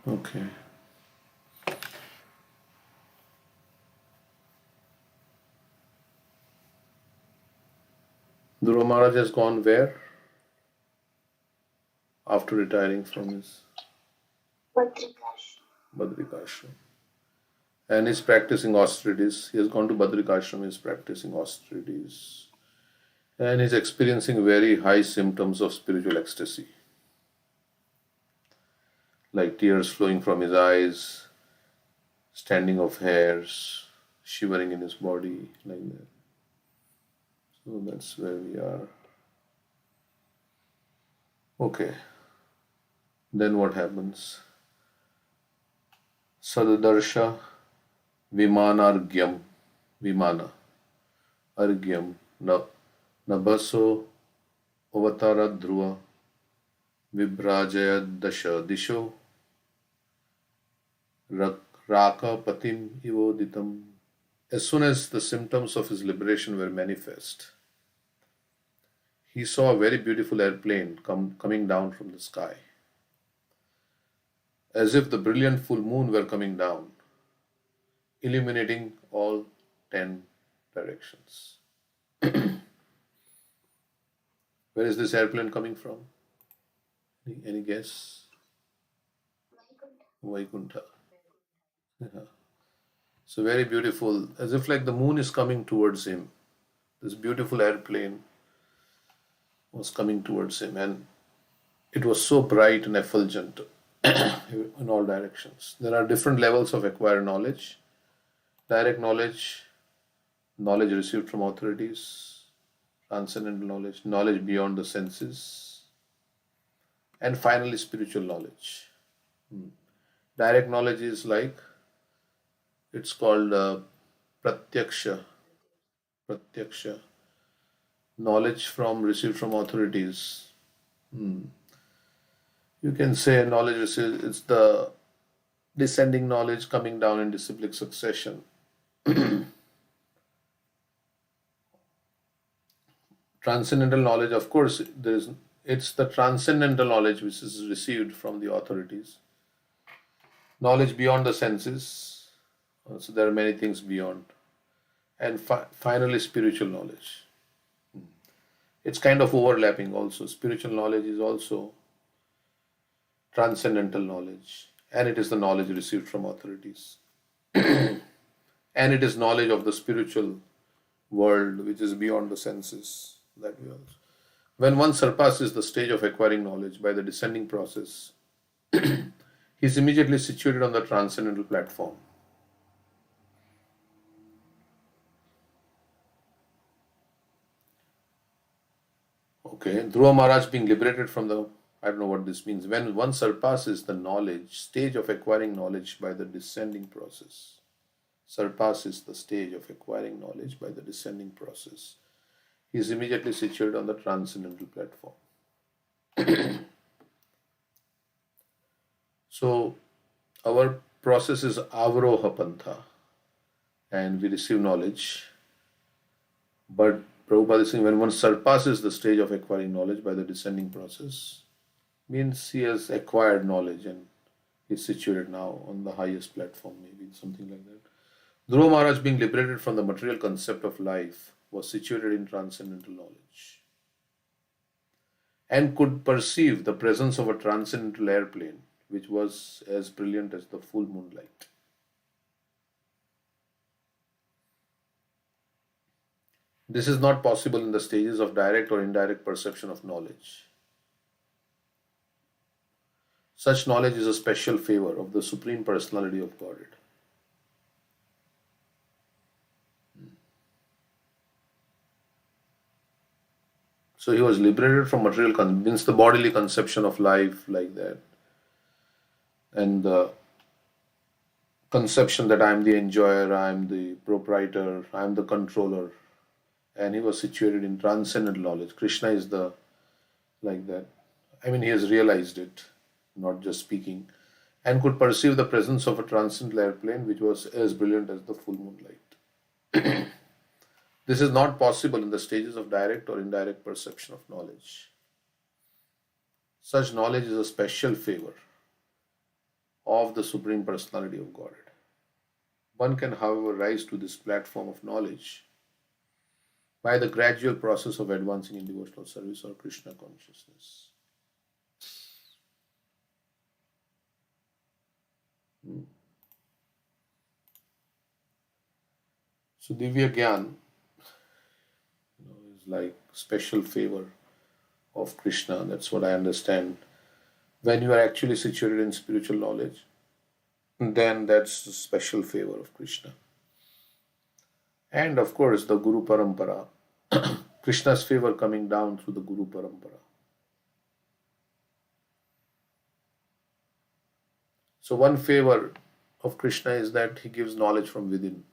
Okay. Dhruva Maharaj has gone where after retiring from his Badrikashram? And he's practicing austerities. He has gone to Badrikashram, he's practicing austerities. And he's experiencing very high symptoms of spiritual ecstasy, like tears flowing from his eyes, standing of hairs, shivering in his body, like that. So that's where we are. Okay, then what happens? Sadadarsha Vimanargyam Vimana Argyam Nabaso Avatara Dhruva Vibrajaya Dasha Disho Raka Patim Ivoditam. As soon as the symptoms of his liberation were manifest, he saw a very beautiful airplane coming down from the sky, as if the brilliant full moon were coming down, illuminating all 10 directions. Where is this airplane coming from? Any guess? Vaikuntha. Yeah. So very beautiful, as if like the moon is coming towards him. This beautiful airplane was coming towards him, and it was so bright and effulgent in all directions. There are different levels of acquired knowledge: direct knowledge, knowledge received from authorities, transcendental knowledge, knowledge beyond the senses, and finally spiritual knowledge. Direct knowledge is like, it's called pratyaksha. Pratyaksha. Knowledge from received from authorities. You can say knowledge received, it's the descending knowledge coming down in disciplic succession. Transcendental knowledge, of course, it's the transcendental knowledge which is received from the authorities. Knowledge beyond the senses, so there are many things beyond. And finally, spiritual knowledge. It's kind of overlapping also. Spiritual knowledge is also transcendental knowledge, and it is the knowledge received from authorities. And it is knowledge of the spiritual world which is beyond the senses. That we also. When one surpasses the stage of acquiring knowledge by the descending process, he is immediately situated on the transcendental platform. Okay, Dhruva Maharaj being liberated from the, I don't know what this means. When one surpasses the knowledge, stage of acquiring knowledge by the descending process, surpasses the stage of acquiring knowledge by the descending process, he is immediately situated on the transcendental platform. So, our process is Avroha Pantha, and we receive knowledge. But Prabhupada is saying when one surpasses the stage of acquiring knowledge by the descending process, means he has acquired knowledge and is situated now on the highest platform, maybe something like that. Dhruva Maharaj, being liberated from the material concept of life, was situated in transcendental knowledge and could perceive the presence of a transcendental airplane which was as brilliant as the full moonlight. This is not possible in the stages of direct or indirect perception of knowledge. Such knowledge is a special favor of the Supreme Personality of Godhead. So he was liberated from material, means the bodily conception of life, like that, and the conception that I am the enjoyer, I am the proprietor, I am the controller, and he was situated in transcendental knowledge. Krishna is the, like that. I mean, he has realized it, not just speaking, and could perceive the presence of a transcendental airplane which was as brilliant as the full moonlight. This is not possible in the stages of direct or indirect perception of knowledge. Such knowledge is a special favor of the Supreme Personality of Godhead. One can, however, rise to this platform of knowledge by the gradual process of advancing in devotional service or Krishna consciousness. Hmm. So Divya Gyan, is like special favor of Krishna. That's what I understand. When you are actually situated in spiritual knowledge, then that's a special favor of Krishna. And of course, the Guru Parampara, Krishna's favor coming down through the Guru Parampara. So, one favor of Krishna is that he gives knowledge from within.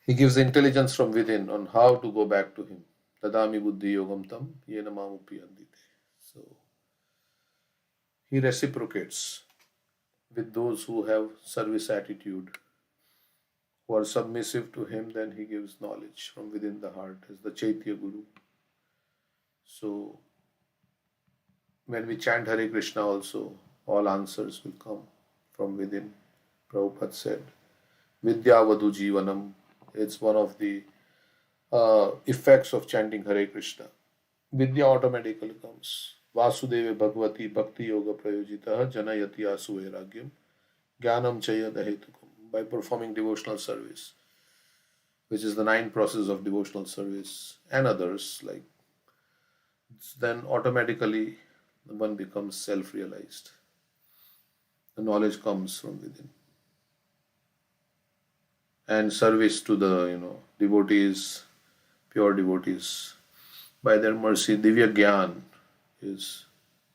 He gives intelligence from within on how to go back to him. Tadami buddhi yogam tam yena mamupiyandite. So, he reciprocates with those who have service attitude, who are submissive to him, then he gives knowledge from within the heart as the Chaitya Guru. So, when we chant Hare Krishna also, all answers will come from within. Prabhupada said, Vidyavadu Jivanam. It's one of the effects of chanting Hare Krishna. Vidya automatically comes. Vasudeva Bhagavati Bhakti Yoga Prayojita Janayati Asu Vairagyam Jnanam Chaya Dahetukum. By performing devotional service, which is the 9 process of devotional service and others, like then automatically one becomes self-realized. The knowledge comes from within. And service to the devotees, pure devotees, by their mercy, Divya Gyan is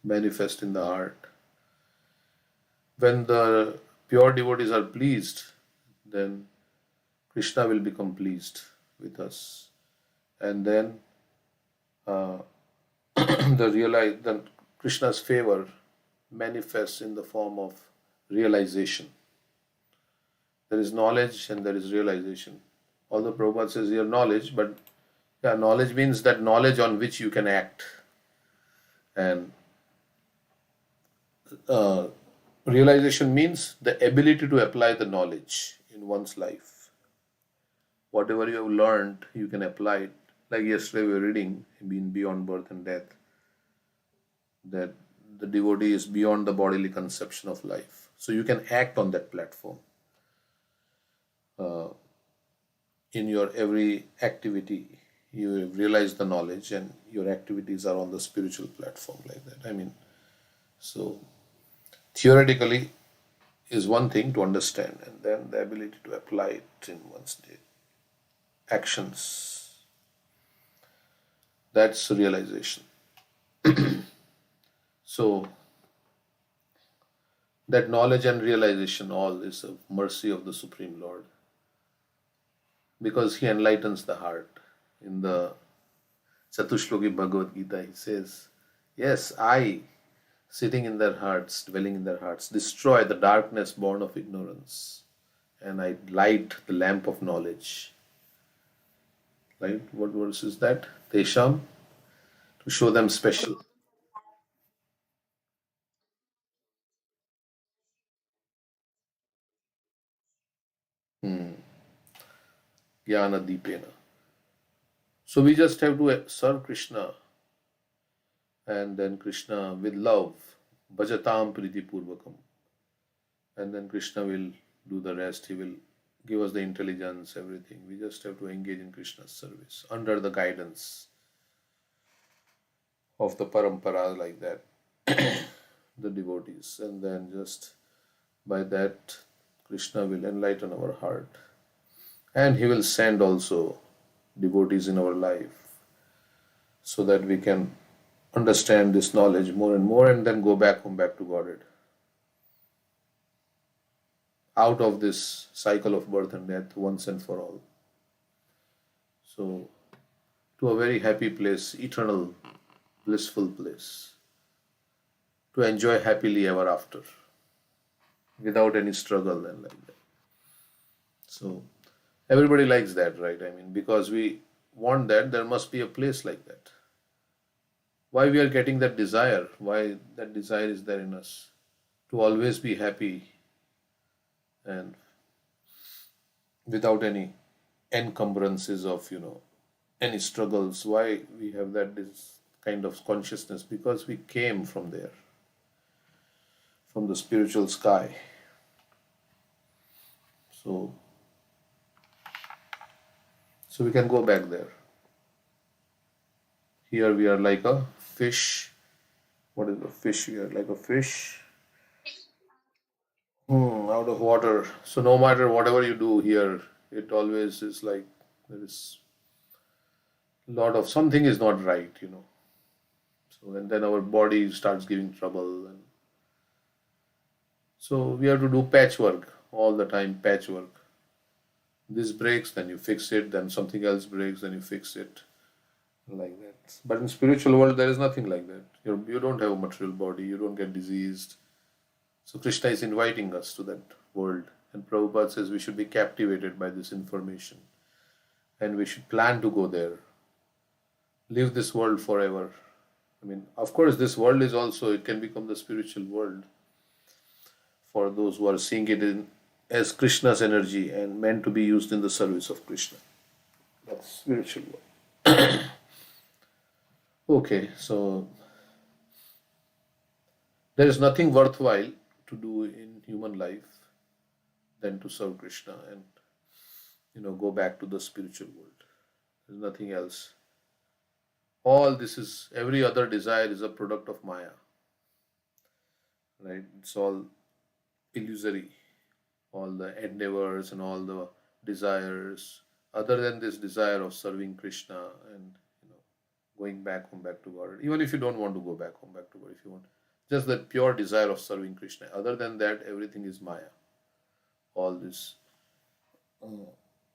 manifest in the heart. When the pure devotees are pleased, then Krishna will become pleased with us, and then the Krishna's favor manifests in the form of realization. There is knowledge and there is realization. Although Prabhupada says here knowledge, but yeah, knowledge means that knowledge on which you can act, and realization means the ability to apply the knowledge in one's life. Whatever you have learned, you can apply it. Like yesterday we were reading in Beyond Birth and Death, that the devotee is beyond the bodily conception of life. So you can act on that platform. In your every activity, you realize the knowledge and your activities are on the spiritual platform like that. So theoretically is one thing to understand, and then the ability to apply it in one's actions. That's realization. So that knowledge and realization all is a mercy of the Supreme Lord, because he enlightens the heart. In the Chatushloki Bhagavad Gita, he says, yes, I, sitting in their hearts, dwelling in their hearts, destroy the darkness born of ignorance, and I light the lamp of knowledge. Right? What verse is that? Tesham, to show them special. Jnana Deepena. So we just have to serve Krishna, and then Krishna with love, Bhajatam Priti Purvakam. And then Krishna will do the rest. He will give us the intelligence, everything. We just have to engage in Krishna's service under the guidance of the parampara, like that, the devotees. And then just by that, Krishna will enlighten our heart. And he will send also devotees in our life so that we can understand this knowledge more and more, and then go back home, back to Godhead. Out of this cycle of birth and death once and for all. So, to a very happy place, eternal, blissful place, to enjoy happily ever after, without any struggle and like that. So, everybody likes that, right? Because we want that, there must be a place like that. Why we are getting that desire? Why that desire is there in us? to always be happy and without any encumbrances of, any struggles. Why we have that this kind of consciousness? Because we came from there, from the spiritual sky. So we can go back there. Here we are like a fish. What is a fish? We are like a fish, out of water. So no matter whatever you do here, it always is like there is a lot of something is not right. So and then our body starts giving trouble, and so we have to do patchwork all the time. Patchwork. This breaks, then you fix it. Then something else breaks, then you fix it. Like that. But in spiritual world, there is nothing like that. You don't have a material body. You don't get diseased. So Krishna is inviting us to that world. And Prabhupada says we should be captivated by this information. And we should plan to go there. Live this world forever. I mean, of course, this world is also, it can become the spiritual world for those who are seeing it as Krishna's energy and meant to be used in the service of Krishna. That's spiritual world. Okay, so there is nothing worthwhile to do in human life than to serve Krishna and go back to the spiritual world. There's nothing else. All this is every other desire is a product of Maya, right? It's all illusory. All the endeavors and all the desires, other than this desire of serving Krishna and going back home, back to God. Even if you don't want to go back home, back to God, if you want just that pure desire of serving Krishna. Other than that, everything is Maya. All these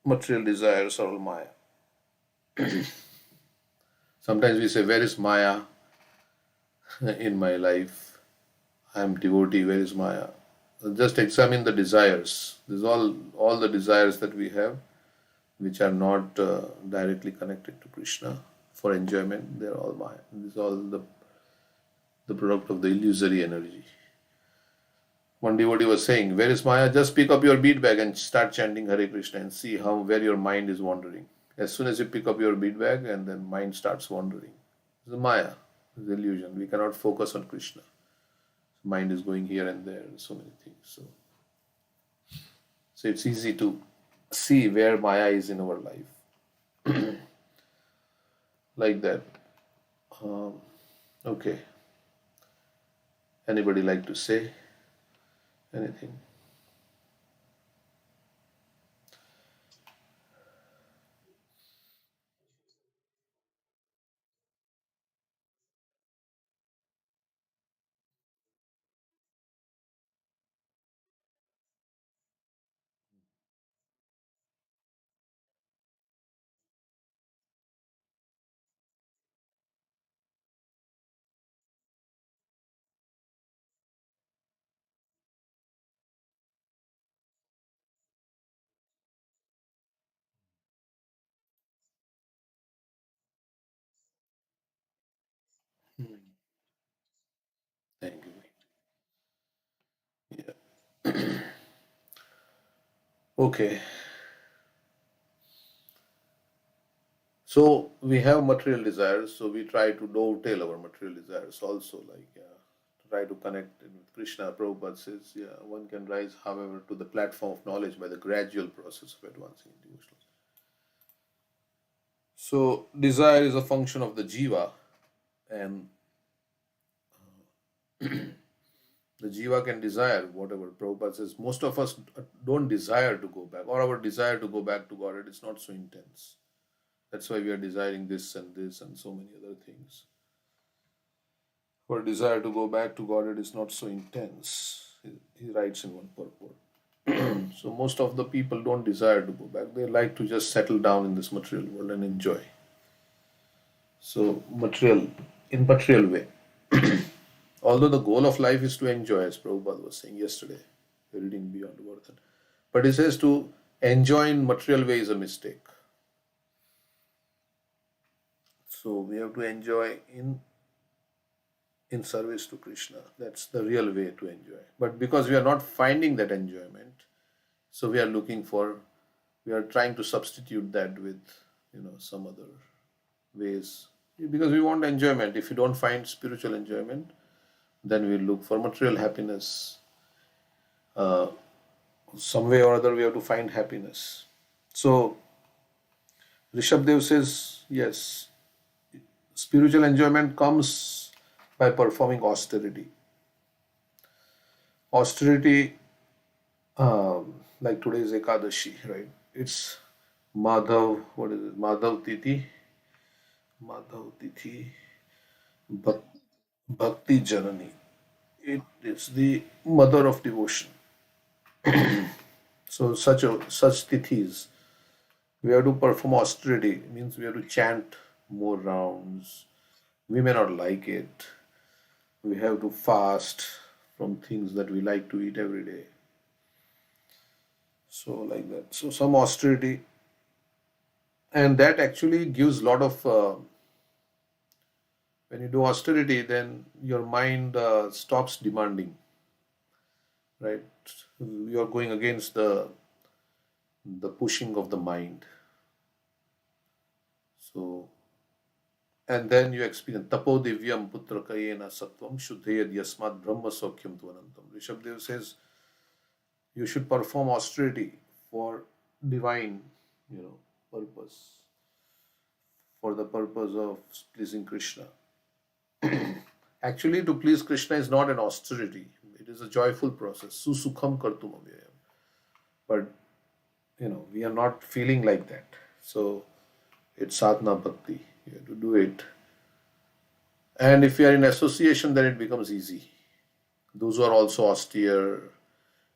material desires are all Maya. Sometimes we say, "Where is Maya in my life? I am devotee. Where is Maya?" Just examine the desires. This is all the desires that we have, which are not directly connected to Krishna for enjoyment. They are all Maya. This is all the product of the illusory energy. One devotee was saying, "Where is Maya? Just pick up your bead bag and start chanting Hare Krishna and see how where your mind is wandering." As soon as you pick up your bead bag and then mind starts wandering. It's Maya, it's illusion. We cannot focus on Krishna. Mind is going here and there and so many things. So it's easy to see where Maya is in our life. Like that. Um, okay. Anybody like to say anything? Hmm. Thank you. Yeah. Okay. So we have material desires, so we try to dovetail our material desires also, like try to connect it with Krishna. Prabhupada says, yeah, one can rise, however, to the platform of knowledge by the gradual process of advancing in devotional. So desire is a function of the jiva, and the jiva can desire whatever. Prabhupada says most of us don't desire to go back, or our desire to go back to God, it's not so intense. That's why we are desiring this and so many other things. Our desire to go back to Godhead is not so intense. He writes in one purport. So most of the people don't desire to go back. They like to just settle down in this material world and enjoy. So in material way. Although the goal of life is to enjoy, as Prabhupada was saying yesterday, reading Beyond Worth. But he says to enjoy in material way is a mistake. So we have to enjoy in in service to Krishna. That's the real way to enjoy. But because we are not finding that enjoyment, so we are trying to substitute that with, some other ways. Because we want enjoyment. If you don't find spiritual enjoyment, then we look for material happiness. Uh, some way or other, we have to find happiness. So, Rishabdev says, yes, spiritual enjoyment comes by performing austerity. Austerity, like today's Ekadashi, right? It's Madhav, what is it? Madhav Tithi, Bhak- Bhakti Janani. It is the mother of devotion. So such tithis, we have to perform austerity. Means we have to chant more rounds. We may not like it. We have to fast from things that we like to eat every day. So like that. So some austerity, and that actually gives a lot of. When you do austerity, then your mind stops demanding. Right? You are going against the pushing of the mind. So, and then you experience tapo divyam putra kayena sattvam shuddhayad yasmat brahma sokyam tvanantam. Rishabdev says you should perform austerity for divine, purpose, for the purpose of pleasing Krishna. Actually, to please Krishna is not an austerity. It is a joyful process. Susukham kartum avyayam. But, we are not feeling like that. So, it's sadhana bhakti. You have to do it. And if you are in association, then it becomes easy. Those who are also austere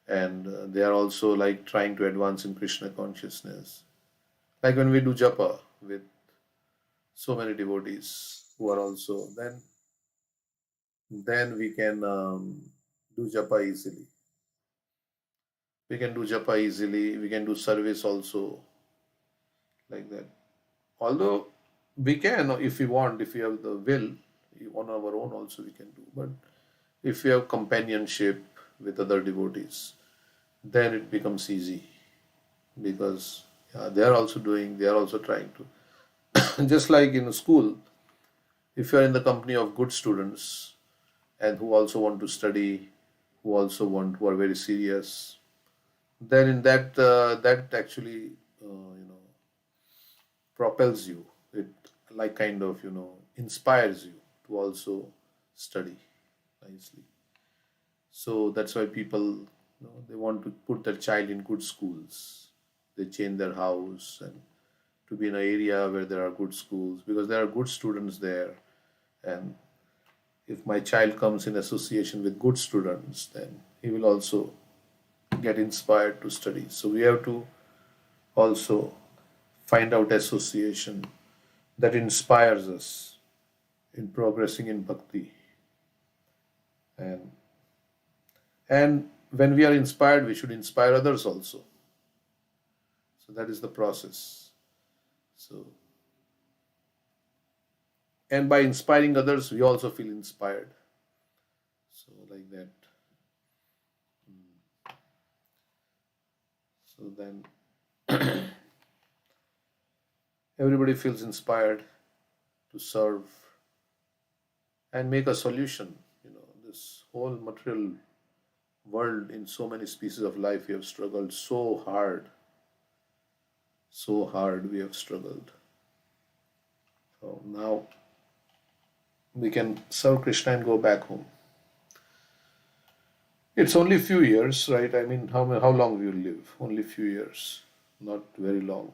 and they are also like trying to advance in Krishna consciousness. Like when we do Japa with so many devotees who are also, then we can do Japa easily. We can do Japa easily. We can do service also like that. Although we can, if we want, if we have the will, on our own also we can do. But if we have companionship with other devotees, then it becomes easy because they are also doing, they are also trying to. Just like in school, if you are in the company of good students and who also want to study, who are very serious, then in that actually propels you. It like kind of inspires you to also study nicely. So that's why people, they want to put their child in good schools. They change their house and to be in an area where there are good schools because there are good students there. And if my child comes in association with good students, then he will also get inspired to study. So we have to also find out association that inspires us in progressing in bhakti. And and when we are inspired, we should inspire others also. So that is the process. So, and by inspiring others, we also feel inspired. So like that. So then everybody feels inspired to serve and make a solution. This whole material world, in so many species of life, we have struggled so hard we have struggled. So now we can serve Krishna and go back home. It's only few years, right? I mean, how long we will live? Only few years, not very long.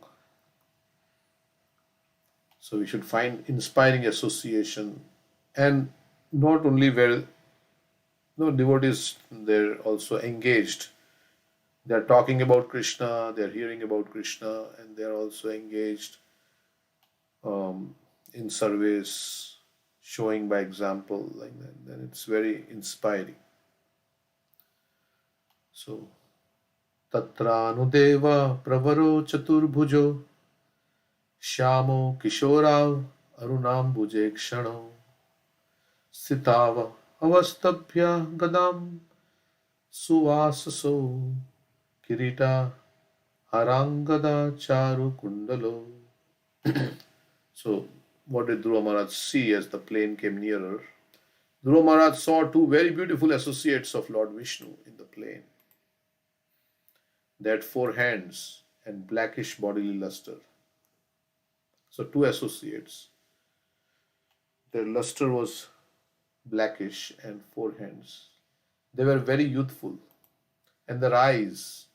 So we should find inspiring association, and not only where no devotees, they're also engaged. They're talking about Krishna, they're hearing about Krishna, and they're also engaged um, in service, showing by example like that. Then it's very inspiring. So Tatranudev pravaro chaturbhujo Shyamo Kishorav Arunambuje Kshano Sitava avastabhya gadam suvasaso kirita harangada charu kundalo. So, what did Dhruva Maharaj see as the plane came nearer? Dhruva Maharaj saw two very beautiful associates of Lord Vishnu in the plane. They had four hands and blackish bodily luster. So, two associates. Their luster was blackish and four hands. They were very youthful, and their eyes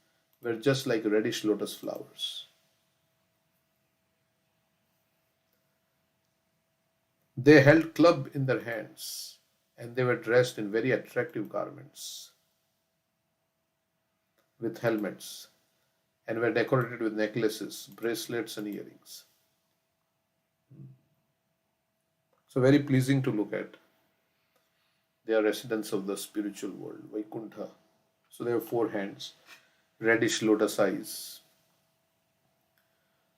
were just like reddish lotus flowers. They held club in their hands, and they were dressed in very attractive garments with helmets, and were decorated with necklaces, bracelets, and earrings. So very pleasing to look at. They are residents of the spiritual world, Vaikuntha. So they have four hands, reddish lotus eyes,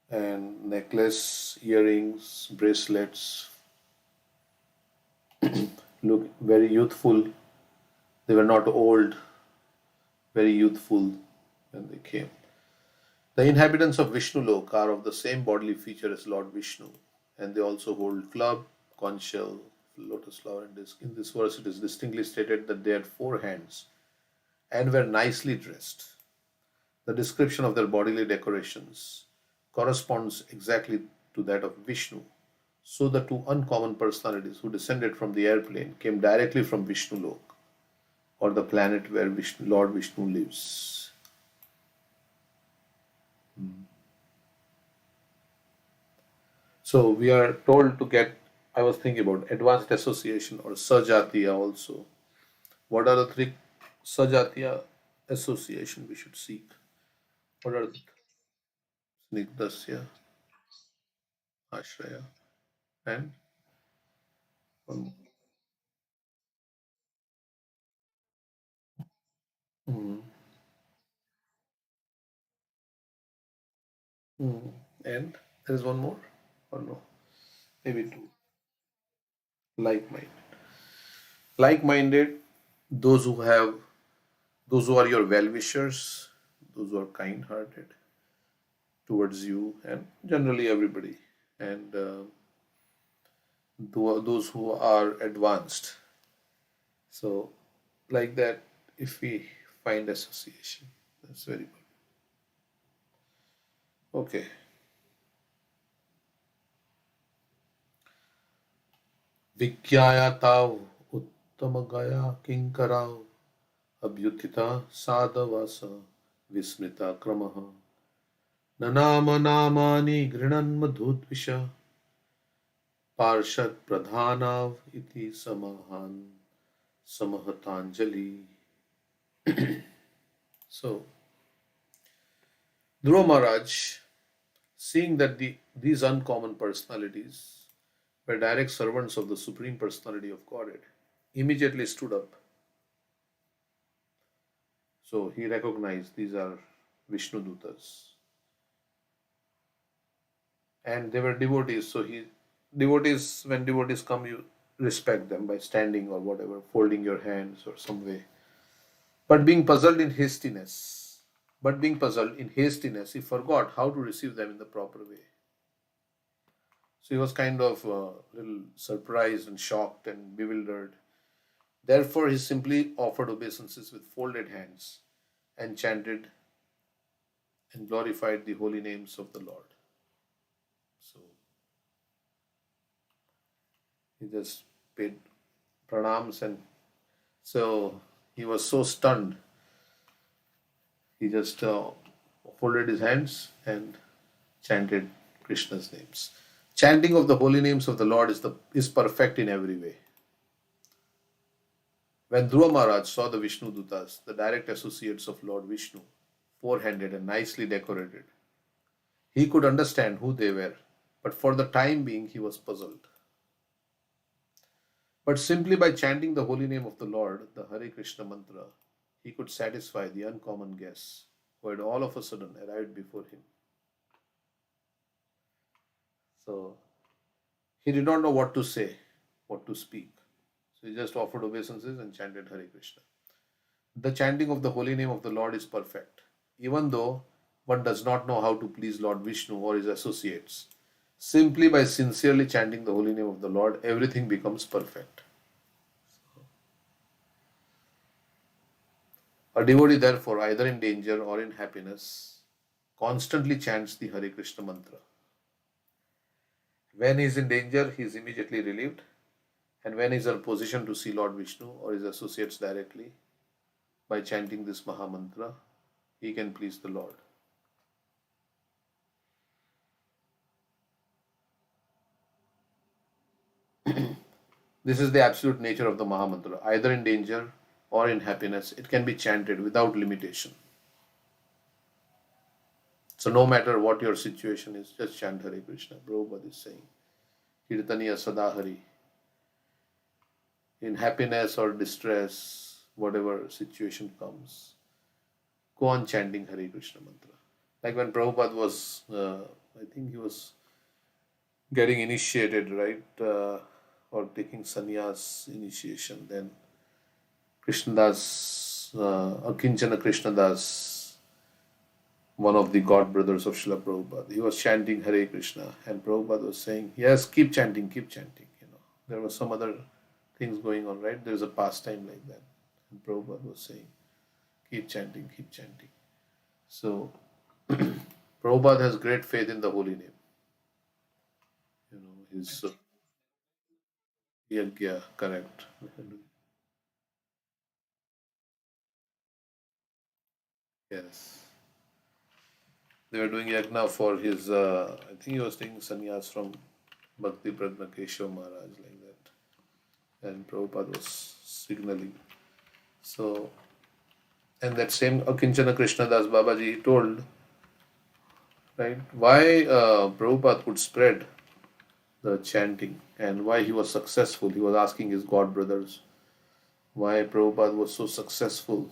and necklace, earrings, bracelets. Look very youthful. They were not old, very youthful when they came. The inhabitants of Vishnu Lok are of the same bodily feature as Lord Vishnu, and they also hold club, conch shell, lotus flower, and disc. In this verse, it is distinctly stated that they had four hands and were nicely dressed. The description of their bodily decorations corresponds exactly to that of Vishnu. So the two uncommon personalities who descended from the airplane came directly from Vishnu Lok, or the planet where Lord Vishnu lives. So we are told to get, I was thinking about advanced association or Sajatiya also. What are the three Sajatiya association we should seek? What are Snigdasya, Ashraya, and one more. Mm. Mm. And there is one more? Or no? Maybe two. Like minded. Like minded, those who have, those who are your well wishers, those who are kind hearted towards you, and generally everybody. And those who are advanced. So, like that, if we find association, that's very good. Okay. Vikyaya tav uttamagaya kinkarav abhyutita sadavasa vismita kramaha nanama namani grinam madhutvisha parshad pradhanav iti samahan samahatanjali. So, Dhruva Maharaj, seeing that these uncommon personalities were direct servants of the Supreme Personality of Godhead, immediately stood up. So he recognized these are Vishnu Dutas. And they were devotees. So devotees, when devotees come, you respect them by standing or whatever, folding your hands or some way. But being puzzled in hastiness, he forgot how to receive them in the proper way. So he was kind of a little surprised and shocked and bewildered. Therefore, he simply offered obeisances with folded hands and chanted and glorified the holy names of the Lord. So he just paid pranams, and so he was so stunned. He just folded his hands and chanted Krishna's names. Chanting of the holy names of the Lord is perfect in every way. When Dhruva Maharaj saw the Vishnu Dutas, the direct associates of Lord Vishnu, four-handed and nicely decorated, he could understand who they were, but for the time being he was puzzled. But simply by chanting the holy name of the Lord, the Hare Krishna mantra, he could satisfy the uncommon guests who had all of a sudden arrived before him. So he did not know what to say, what to speak. So he just offered obeisances and chanted Hare Krishna. The chanting of the holy name of the Lord is perfect, even though one does not know how to please Lord Vishnu or his associates. Simply by sincerely chanting the holy name of the Lord, everything becomes perfect. A devotee, therefore, either in danger or in happiness, constantly chants the Hare Krishna mantra. When he is in danger, he is immediately relieved, and when he is in a position to see Lord Vishnu or his associates directly, by chanting this Maha Mantra, he can please the Lord. This is the absolute nature of the Maha Mantra. Either in danger or in happiness, it can be chanted without limitation. So, no matter what your situation is, just chant Hare Krishna. Prabhupada is saying, Kirtaniya Sadahari. In happiness or distress, whatever situation comes, go on chanting Hare Krishna mantra. Like when Prabhupada was, I think he was getting initiated, right? Or taking sannyas initiation. Then Krishnadas, Akinchana Krishnadas, one of the god brothers of Srila Prabhupada, he was chanting Hare Krishna, and Prabhupada was saying, "Yes, keep chanting, keep chanting." There were some other things going on, right? There's a pastime like that, and Prabhupada was saying, "Keep chanting, keep chanting." So Prabhupada has great faith in the holy name. His yagya, correct. Yes. They were doing yagna for his, I think he was taking sannyas from Bhakti Pragna Keshav Maharaj, like that. And Prabhupada was signaling. So, and that same Akinchana Krishnadas Babaji he told, right, why Prabhupada could spread the chanting and why he was successful. He was asking his god brothers why Prabhupada was so successful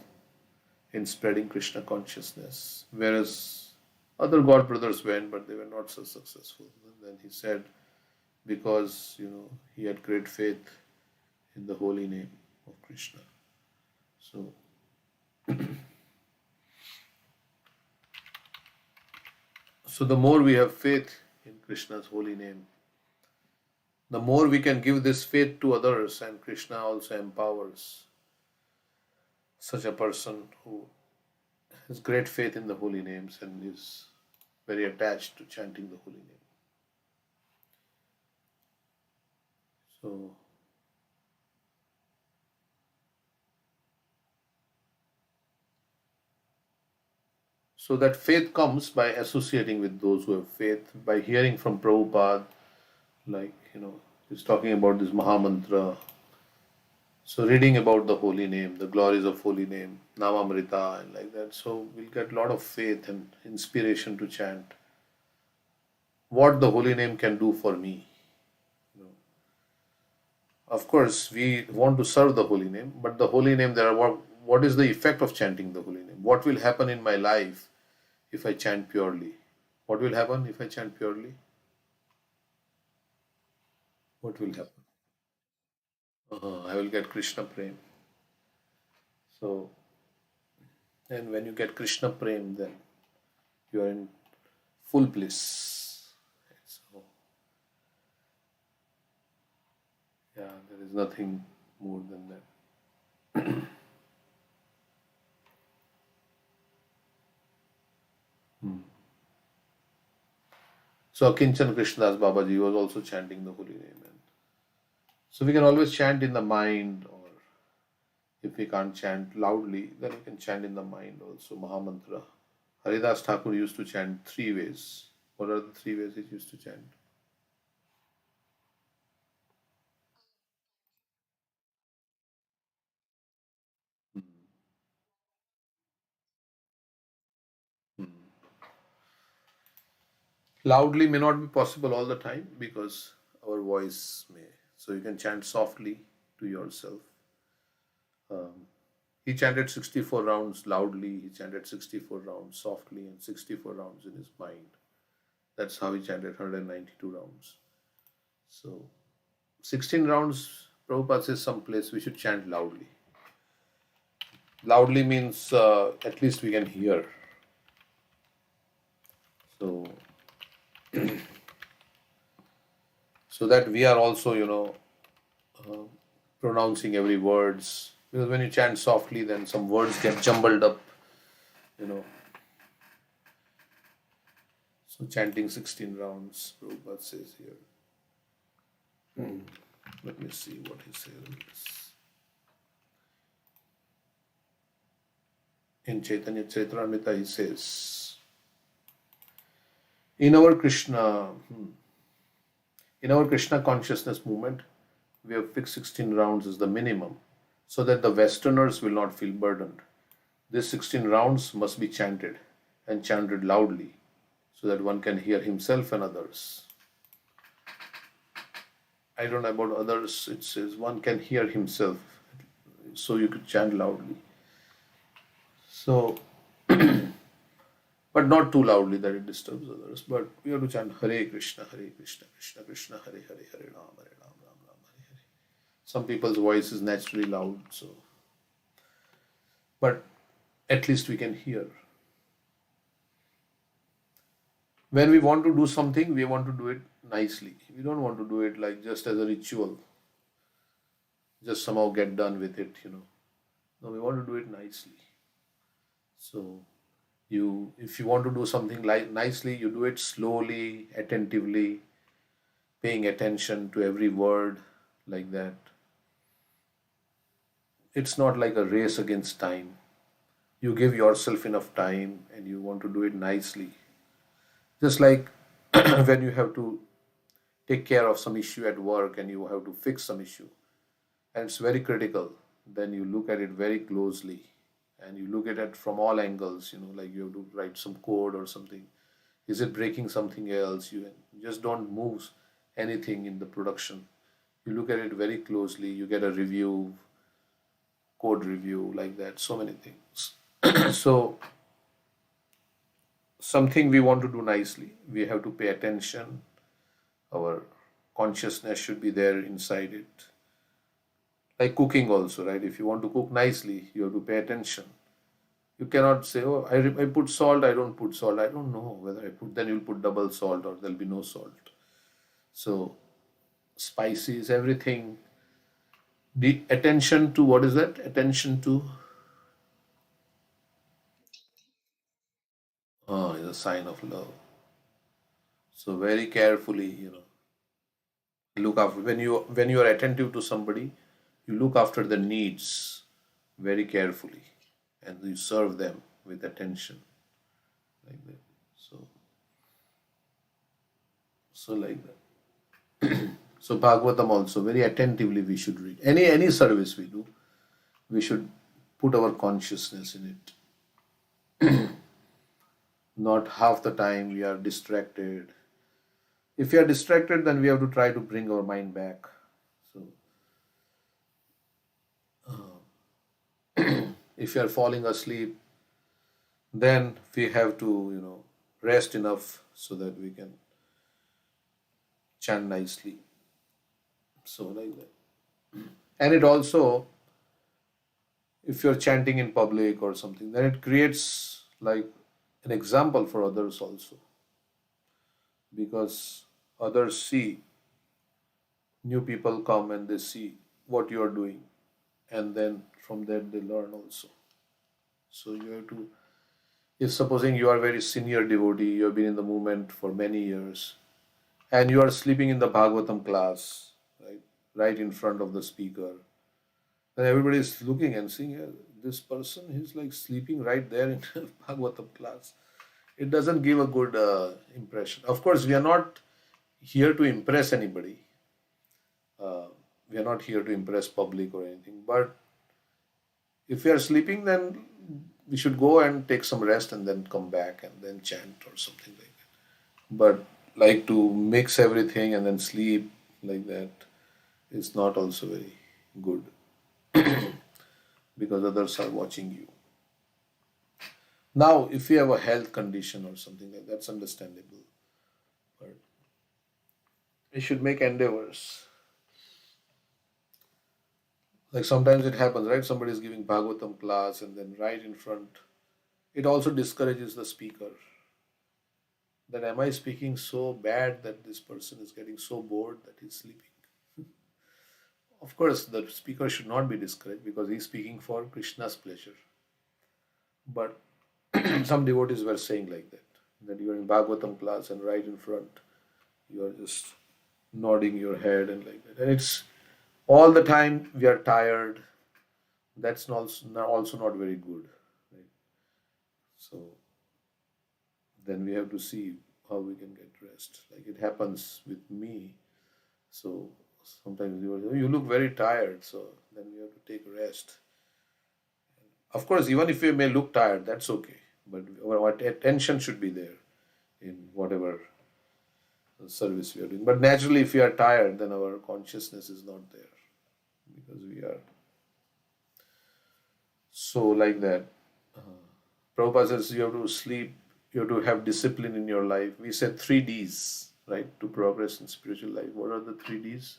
in spreading Krishna consciousness, whereas other god brothers went, but they were not so successful. And then he said, because he had great faith in the holy name of Krishna. So, so the more we have faith in Krishna's holy name, the more we can give this faith to others, and Krishna also empowers such a person who has great faith in the holy names and is very attached to chanting the holy name. So, so that faith comes by associating with those who have faith, by hearing from Prabhupada, like, he's talking about this Mahamantra. So reading about the holy name, the glories of holy name, Namamrita, and like that. So we'll get a lot of faith and inspiration to chant what the holy name can do for me. You know, of course, we want to serve the holy name, but the holy name, what is the effect of chanting the holy name? What will happen in my life if I chant purely? What will happen if I chant purely? What will happen? I will get Krishna Prem. So, and when you get Krishna Prem, then you are in full bliss. So, yeah, there is nothing more than that. Hmm. So, Kinchan Krishnadas Babaji was also chanting the holy name. And so, we can always chant in the mind, or if we can't chant loudly, then we can chant in the mind also, Mahamantra. Haridas Thakur used to chant three ways. What are the three ways he used to chant? Hmm. Hmm. Loudly may not be possible all the time because our voice may. So you can chant softly to yourself. Um, he chanted 64 rounds loudly, he chanted 64 rounds softly, and 64 rounds in his mind. That's how he chanted 192 rounds. So 16 rounds Prabhupada says someplace we should chant loudly. Loudly means at least we can hear. So, so that we are also, pronouncing every words. Because when you chant softly, then some words get jumbled up, you know. So chanting 16 rounds, Prabhupada says here. Let me see what he says in this. In Chaitanya Charitamrita, he says, in our Krishna, in our Krishna consciousness movement, we have fixed 16 rounds as the minimum, so that the Westerners will not feel burdened. These 16 rounds must be chanted, and chanted loudly, so that one can hear himself and others. I don't know about others, it says one can hear himself, so you could chant loudly. So, but not too loudly that it disturbs others. But we have to chant Hare Krishna, Krishna Krishna, Hare Hare, Hare Ram, Ram Ram, Hare Hare. Some people's voice is naturally loud, so but at least we can hear. When we want to do something, we want to do it nicely. We don't want to do it like just as a ritual, just somehow get done with it. No, we want to do it nicely. So if you want to do something like nicely, you do it slowly, attentively, paying attention to every word, like that. It's not like a race against time. You give yourself enough time and you want to do it nicely. Just like when you have to take care of some issue at work and you have to fix some issue and it's very critical, then you look at it very closely and you look at it from all angles, like you have to write some code or something. Is it breaking something else? You just don't move anything in the production. You look at it very closely, you get a review, code review, like that, so many things. So, something we want to do nicely, we have to pay attention. Our consciousness should be there inside it. Like cooking also, right? If you want to cook nicely, you have to pay attention. You cannot say, oh, I put salt, I don't put salt. I don't know whether I put, then you'll put double salt or there'll be no salt. So, spices, everything. The attention to, what is that? Attention to, is a sign of love. So, very carefully, look after, when you are attentive to somebody, you look after the needs very carefully and you serve them with attention, like that. So like that. So Bhagavatam also very attentively we should read. Any service we do, we should put our consciousness in it. Not half the time we are distracted. If we are distracted, then we have to try to bring our mind back. So if you are falling asleep, then we have to, rest enough so that we can chant nicely. So like that. And it also, if you're chanting in public or something, then it creates like an example for others also. Because others see, new people come and they see what you are doing. And then from that they learn also. So you have to, if supposing you are very senior devotee, you have been in the movement for many years, and you are sleeping in the Bhagavatam class, right in front of the speaker, then everybody is looking and seeing, "Yeah, this person, he's like sleeping right there in the Bhagavatam class." It doesn't give a good impression. Of course, we are not here to impress anybody. We are not here to impress public or anything. But if we are sleeping, then we should go and take some rest and then come back and then chant or something like that. But like to mix everything and then sleep like that is not also very good because others are watching you. Now, if you have a health condition or something like that, that's understandable. But we should make endeavors. Like sometimes it happens, right? Somebody is giving Bhagavatam class and then right in front, it also discourages the speaker. That am I speaking so bad that this person is getting so bored that he's sleeping? Of course, the speaker should not be discouraged because he's speaking for Krishna's pleasure. But some devotees were saying like that you're in Bhagavatam class and right in front, you're just nodding your head and like that. And it's all the time we are tired. That's also not very good. Right? So then we have to see how we can get rest. Like it happens with me. So sometimes you look very tired. So then we have to take rest. Of course, even if we may look tired, that's okay. But our attention should be there in whatever service we are doing. But naturally, if we are tired, then our consciousness is not there because we are so like that. Prabhupada says you have to sleep, you have to have discipline in your life. We said 3 Ds, right, to progress in spiritual life. What are the 3 Ds?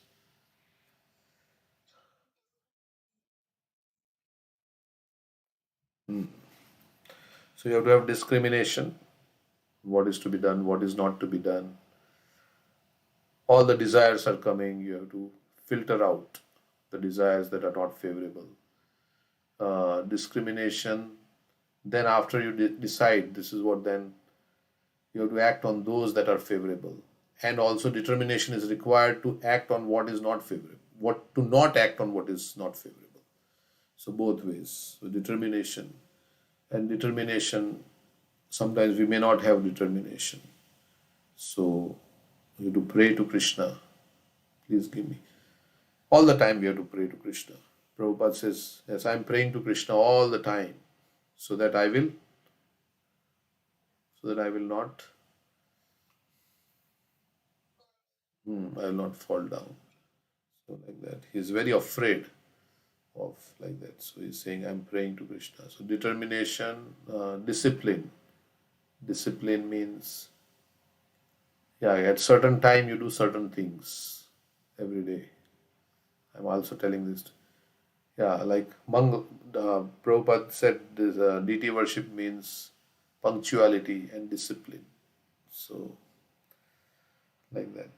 So you have to have discrimination, what is to be done, what is not to be done. All the desires are coming, you have to filter out the desires that are not favorable. Discrimination, then after you decide this is what, then you have to act on those that are favorable. And also determination is required to act on what is not favorable, what to not act on what is not favorable. So both ways. So determination and determination, sometimes we may not have determination. So you have to pray to Krishna. Please give me. All the time we have to pray to Krishna. Prabhupada says, yes, I'm praying to Krishna all the time so that I will, so that I will not, I will not fall down. So like that. He's very afraid of like that. So he's saying, I'm praying to Krishna. So determination, discipline. Discipline means, yeah, at certain time you do certain things every day. I'm also telling this. Yeah, like Prabhupada said, this deity worship means punctuality and discipline. So like that.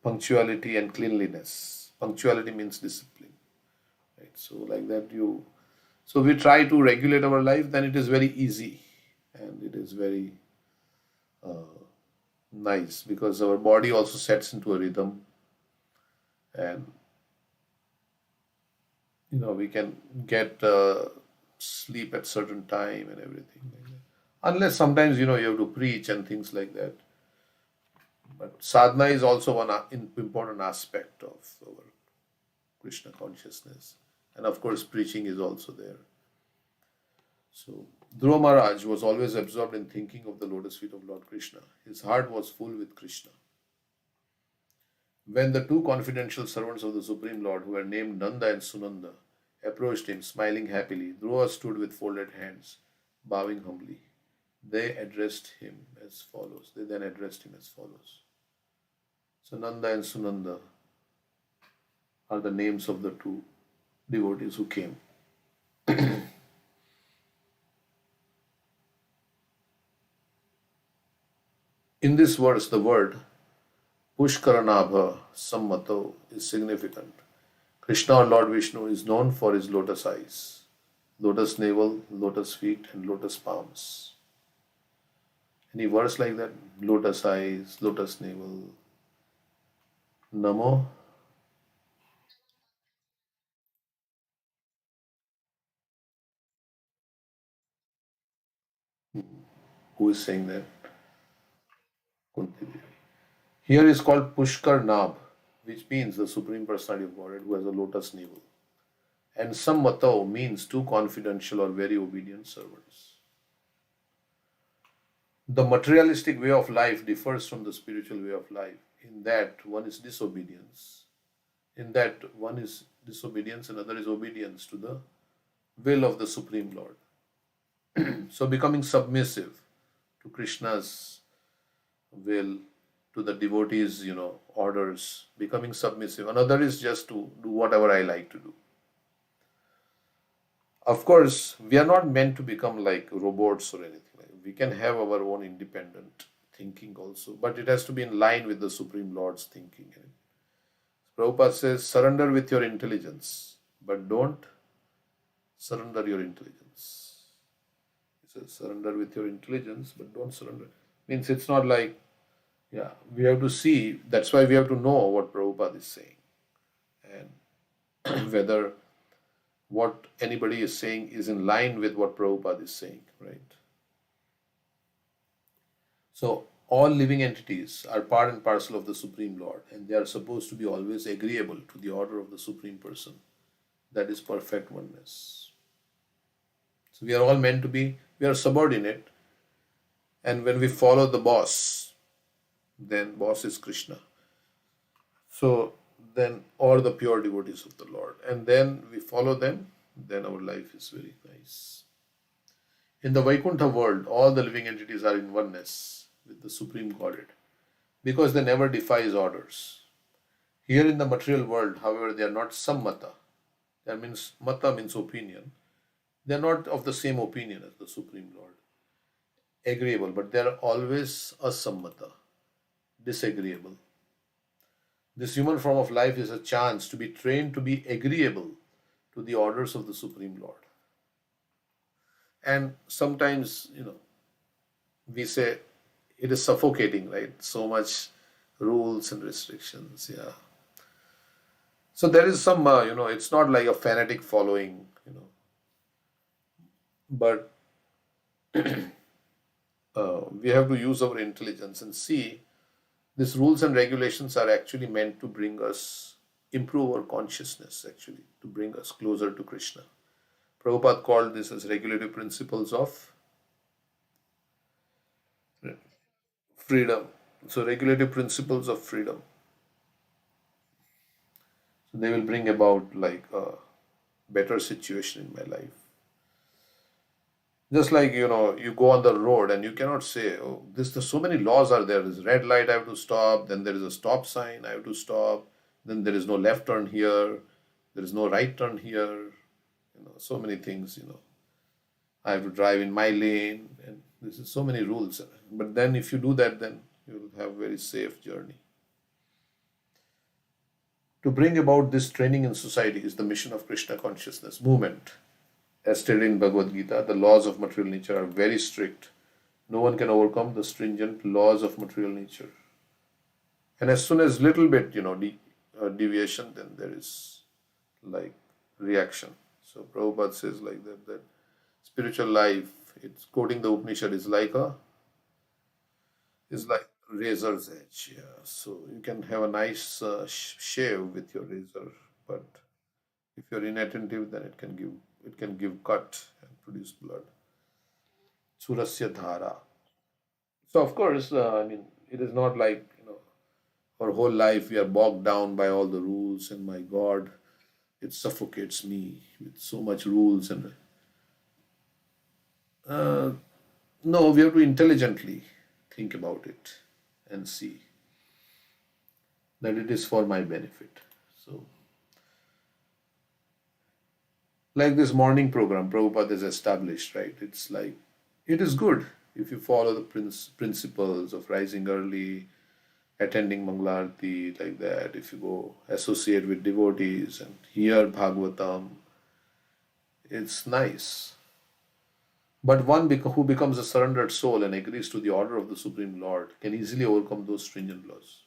Punctuality and cleanliness. Punctuality means discipline. Right? So like that so we try to regulate our life, then it is very easy and it is very nice because our body also sets into a rhythm and we can get sleep at certain time and everything like that. Unless sometimes you have to preach and things like that. But sadhana is also one important aspect of our Krishna consciousness. And of course, preaching is also there. So, Dhruva Maharaj was always absorbed in thinking of the lotus feet of Lord Krishna. His heart was full with Krishna. When the two confidential servants of the Supreme Lord, who were named Nanda and Sunanda, approached him, smiling happily, Dhruva stood with folded hands, bowing humbly. They addressed him as follows. They then addressed him as follows. So, Nanda and Sunanda are the names of the two devotees who came. In this verse, the word Pushkaranabha Sammato is significant. Krishna or Lord Vishnu is known for his lotus eyes, lotus navel, lotus feet, and lotus palms. Any verse like that? Lotus eyes, lotus navel. Namo. Who is saying that? Kunti Devi. Here is called Pushkar Nab, which means the Supreme Personality of Godhead who has a lotus navel. And Sammato means two confidential or very obedient servants. The materialistic way of life differs from the spiritual way of life in that one is disobedience. In that one is disobedience, another is obedience to the will of the Supreme Lord. So becoming submissive to Krishna's will, to the devotees, orders, becoming submissive. Another is just to do whatever I like to do. Of course, we are not meant to become like robots or anything. We can have our own independent thinking also, but it has to be in line with the Supreme Lord's thinking. Prabhupada says, surrender with your intelligence, but don't surrender your intelligence. He says, surrender with your intelligence, but don't surrender. Means it's not like, yeah, we have to see, that's why we have to know what Prabhupada is saying and whether what anybody is saying is in line with what Prabhupada is saying, right? So, all living entities are part and parcel of the Supreme Lord, and they are supposed to be always agreeable to the order of the Supreme Person. That is perfect oneness. So, we are all meant to be, we are subordinate, and when we follow the boss, then boss is Krishna. So, then, or the pure devotees of the Lord, and then we follow them, then our life is very nice. In the Vaikuntha world, all the living entities are in oneness with the Supreme Godhead because they never defy his orders. Here in the material world, however, they are not sammata. That means mata means opinion. They are not of the same opinion as the Supreme Lord. Agreeable, but they are always asammata, disagreeable. This human form of life is a chance to be trained to be agreeable to the orders of the Supreme Lord. And sometimes, we say it is suffocating, right? So much rules and restrictions, yeah. So there is some, it's not like a fanatic following, but we have to use our intelligence and see these rules and regulations are actually meant to bring us, improve our consciousness, actually, to bring us closer to Krishna. Prabhupada called this as regulative principles of freedom. So, regulative principles of freedom. So, they will bring about like a better situation in my life. Just like you go on the road and you cannot say, "Oh, there's so many laws are there. There's red light, I have to stop. Then there is a stop sign, I have to stop. Then there is no left turn here. There is no right turn here. So many things. I have to drive in my lane, and this is so many rules. But then, if you do that, then you will have a very safe journey. To bring about this training in society is the mission of Krishna consciousness movement. As stated in Bhagavad Gita, the laws of material nature are very strict. No one can overcome the stringent laws of material nature. And as soon as little bit, deviation, then there is like reaction. So Prabhupada says like that spiritual life, it's quoting the Upanishad, is like razor's edge. Yeah. So you can have a nice shave with your razor, but if you're inattentive, then it can give cut and produce blood. Surasya dhara. So of course, I mean, it is not like our whole life we are bogged down by all the rules, and my God, it suffocates me with so much rules and uh, no, we have to intelligently think about it and see that it is for my benefit. So, like this morning program, Prabhupada has established, right? It's like it is good if you follow the principles of rising early, attending Mangalarti, like that. If you go associate with devotees and hear Bhagavatam, it's nice. But one who becomes a surrendered soul and agrees to the order of the Supreme Lord can easily overcome those stringent laws.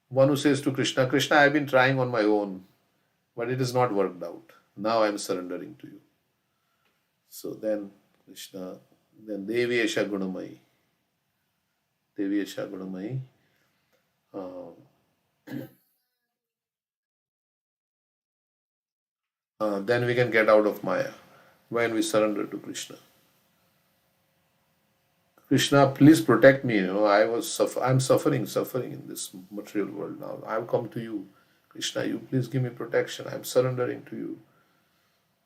One who says to Krishna, Krishna, I've been trying on my own, but it has not worked out. Now I'm surrendering to you. So then Krishna, then Devi Esha Gunamayi. Devi Esha Gunamayi. Then we can get out of Maya when we surrender to Krishna. Krishna, please protect me. I'm suffering in this material world now. I've come to you. Krishna, you please give me protection. I'm surrendering to you.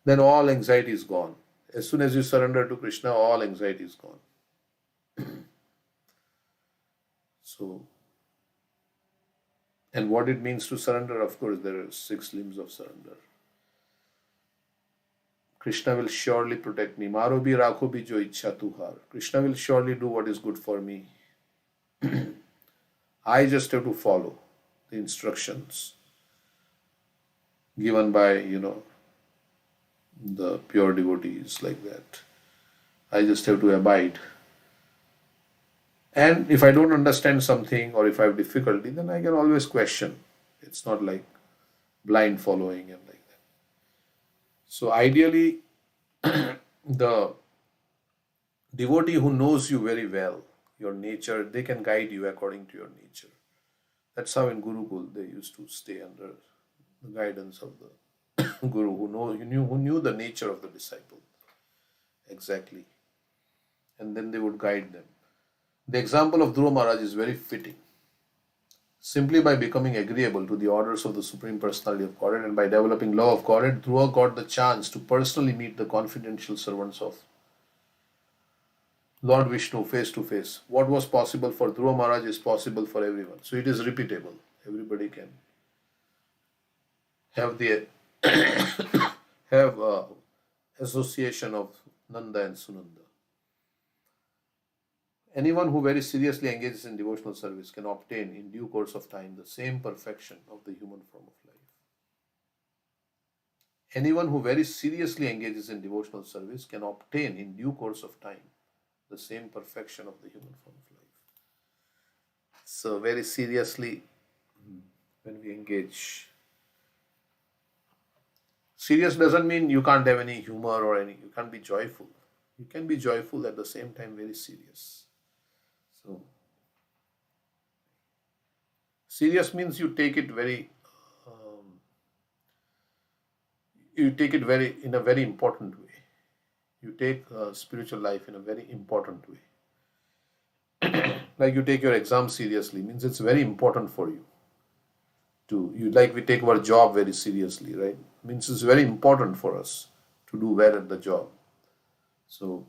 Then all anxiety is gone. As soon as you surrender to Krishna, all anxiety is gone. So, and what it means to surrender, of course, there are six limbs of surrender. Krishna will surely protect me. Maro bhi rakho bhi jo ichha tuhar. Krishna will surely do what is good for me. I just have to follow the instructions given by, the pure devotees like that. I just have to abide. And if I don't understand something or if I have difficulty, then I can always question. It's not like blind following and like that. So ideally, the devotee who knows you very well, your nature, they can guide you according to your nature. That's how in Gurukul they used to stay under the guidance of the Guru who knew the nature of the disciple exactly, and then they would guide them. The example of Dhruva Maharaj is very fitting. Simply by becoming agreeable to the orders of the Supreme Personality of Godhead and by developing love of Godhead, Dhruva got the chance to personally meet the confidential servants of Lord Vishnu face to face. What was possible for Dhruva Maharaj is possible for everyone. So it is repeatable. Everybody can have the have association of Nanda and Sunanda. Anyone who very seriously engages in devotional service can obtain in due course of time the same perfection of the human form of life. Anyone who very seriously engages in devotional service can obtain in due course of time the same perfection of the human form of life. So, very seriously, when we engage, serious doesn't mean you can't have any humor or you can't be joyful. You can be joyful at the same time, very serious. So, serious means you take it very in a very important way. You take spiritual life in a very important way. Like you take your exam seriously means it's very important for you. Like we take our job very seriously, right? Means it's very important for us to do well at the job. So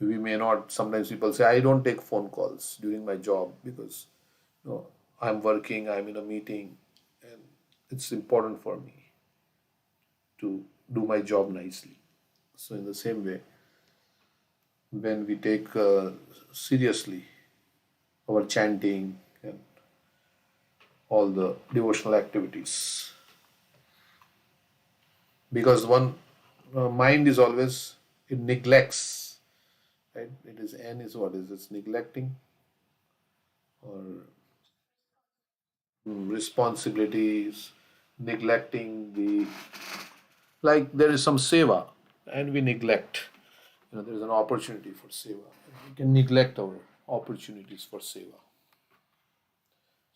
we may not. Sometimes people say, "I don't take phone calls during my job because I'm working, I'm in a meeting, and it's important for me to do my job nicely." So in the same way, when we take seriously our chanting and all the devotional activities, because one mind is always, it neglects, right? It is N is what is it's neglecting or responsibilities, neglecting the, like there is some seva and we neglect. There is an opportunity for seva. We can neglect our opportunities for seva.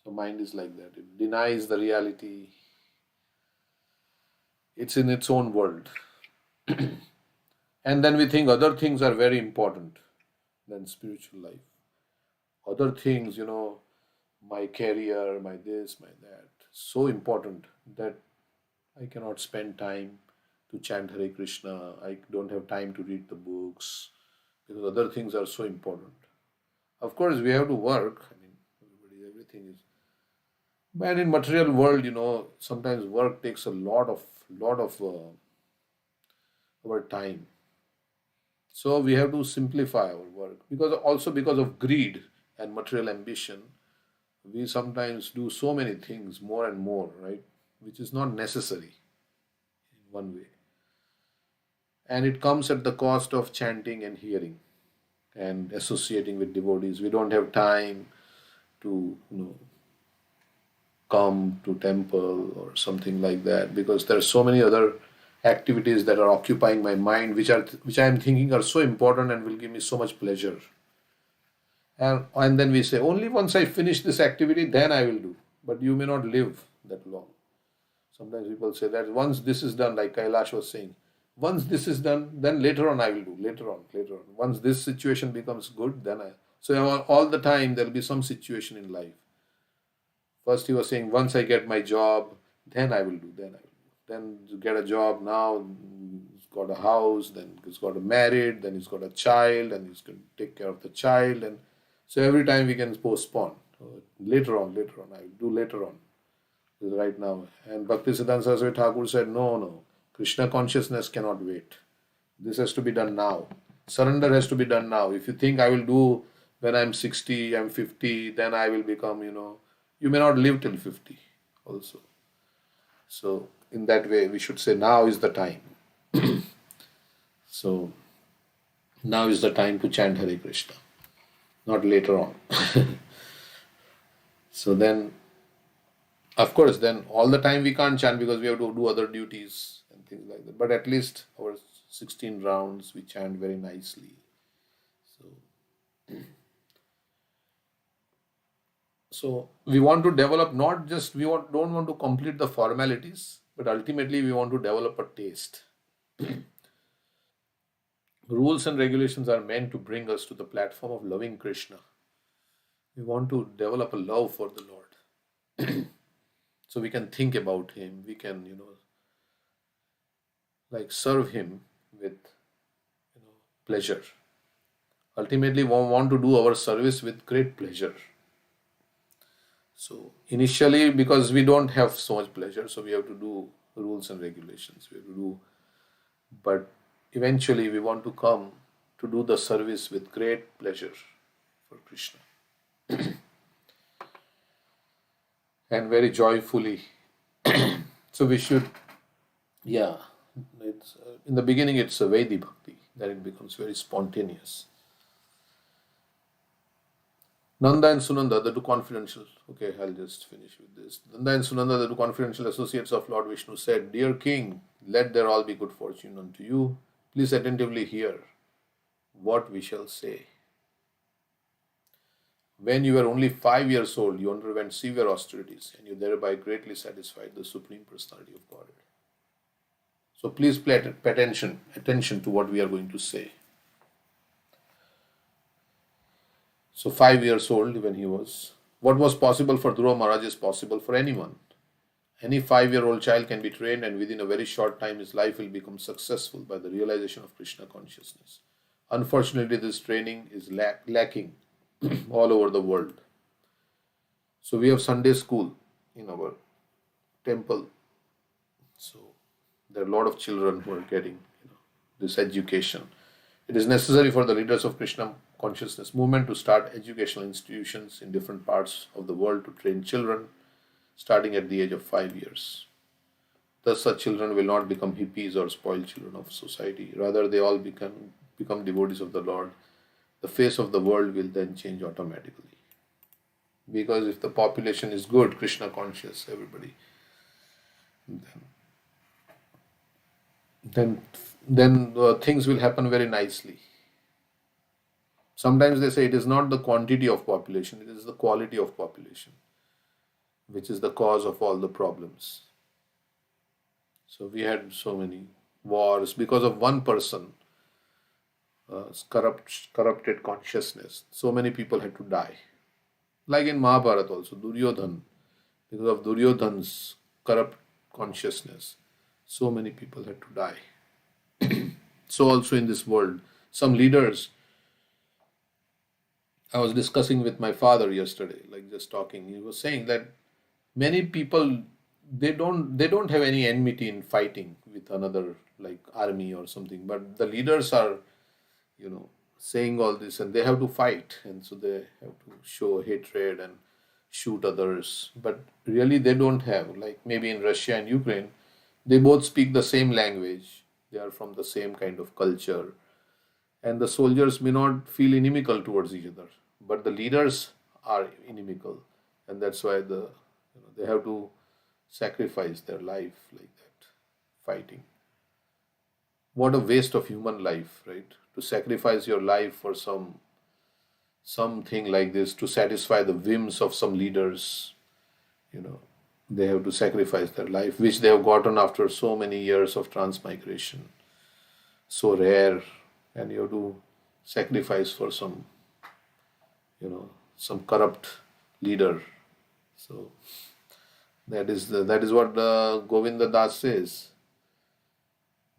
So mind is like that. It denies the reality. It's in its own world. And then we think other things are very important than spiritual life. Other things, my career, my this, my that, so important that I cannot spend time to chant Hare Krishna. I don't have time to read the books because other things are so important. Of course, we have to work. I mean, everything is. But in material world, sometimes work takes a lot of our time. So we have to simplify our work because of greed and material ambition, we sometimes do so many things more and more, right? Which is not necessary in one way. And it comes at the cost of chanting and hearing and associating with devotees. We don't have time to, come to temple or something like that because there are so many other activities that are occupying my mind which I am thinking are so important and will give me so much pleasure. And then we say, only once I finish this activity, then I will do. But you may not live that long. Sometimes people say that once this is done, like Kailash was saying, once this is done, then later on I will do. Later on. Once this situation becomes good, then I. So all the time there will be some situation in life. First he was saying, once I get my job, then I will do. Then you get a job now, he's got a house, then he's got a married, then he's got a child, and he's going to take care of the child, and so every time we can postpone. Later on, I will do later on. Because right now. And Bhakti Siddhanta Saraswati Thakur said, no. Krishna consciousness cannot wait. This has to be done now. Surrender has to be done now. If you think I will do when I'm 60, I'm 50, then I will become, you may not live till 50 also. So, in that way, we should say now is the time. So, now is the time to chant Hare Krishna, not later on. So, then, of course, then all the time we can't chant because we have to do other duties and things like that. But at least our 16 rounds we chant very nicely. So we want to develop not just don't want to complete the formalities, but ultimately we want to develop a taste. Rules and regulations are meant to bring us to the platform of loving Krishna. We want to develop a love for the Lord. So we can think about Him, we can, like serve Him with, pleasure. Ultimately, we want to do our service with great pleasure. So initially, because we don't have so much pleasure, so we have to do rules and regulations. We have to do, but eventually we want to come to do the service with great pleasure for Krishna. And very joyfully. So we should, it's in the beginning it's a Vaidhi Bhakti, then it becomes very spontaneous. Nanda and Sunanda, the two confidential, okay, I'll just finish with this. Nanda and Sunanda, the two confidential associates of Lord Vishnu, said, "Dear King, let there all be good fortune unto you. Please attentively hear what we shall say. When you were only 5 years old, you underwent severe austerities and you thereby greatly satisfied the Supreme Personality of Godhead." So please pay attention to what we are going to say. So 5 years old when he was, what was possible for Dhruva Maharaj is possible for anyone. Any 5-year-old child can be trained and within a very short time his life will become successful by the realization of Krishna consciousness. Unfortunately, this training is lacking all over the world. So we have Sunday school in our temple. So there are a lot of children who are getting this education. It is necessary for the leaders of Krishna consciousness movement to start educational institutions in different parts of the world to train children starting at the age of 5 years. Thus, such children will not become hippies or spoiled children of society. Rather, they all become devotees of the Lord. The face of the world will then change automatically. Because if the population is good, Krishna conscious, everybody, then things will happen very nicely. Sometimes they say it is not the quantity of population, it is the quality of population, which is the cause of all the problems. So we had so many wars because of one person, corrupted consciousness. So many people had to die. Like in Mahabharata also, Duryodhan, because of Duryodhan's corrupt consciousness, so many people had to die. So also in this world, some leaders, I was discussing with my father yesterday, like just talking. He was saying that many people they don't have any enmity in fighting with another like army or something, but the leaders are, saying all this and they have to fight, and so they have to show hatred and shoot others. But really, they don't have, like maybe in Russia and Ukraine, they both speak the same language. They are from the same kind of culture, and the soldiers may not feel inimical towards each other, but the leaders are inimical, and that's why they have to sacrifice their life like that, fighting. What a waste of human life, right? To sacrifice your life for something like this, to satisfy the whims of some leaders, they have to sacrifice their life, which they have gotten after so many years of transmigration, so rare, and you have to sacrifice for some corrupt leader. So that is what Govinda Das says.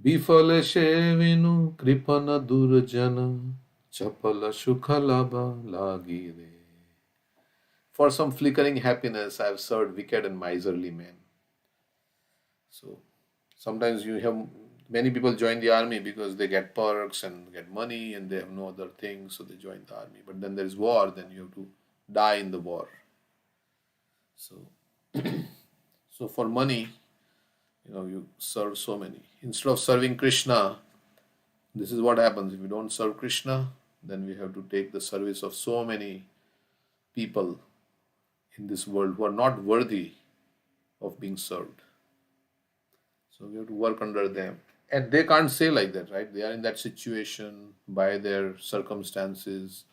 Bifale shevinu kripana durjana chapala sukhalaba lagire. For some flickering happiness, I have served wicked and miserly men. So Sometimes you have many people join the army because they get perks and get money and they have no other thing, so they join the army. But then there is war, then you have to die in the war. So, so for money, you serve so many. Instead of serving Krishna, this is what happens. If we don't serve Krishna, then we have to take the service of so many people in this world who are not worthy of being served. So we have to work under them. And they can't say like that, right? They are in that situation by their circumstances.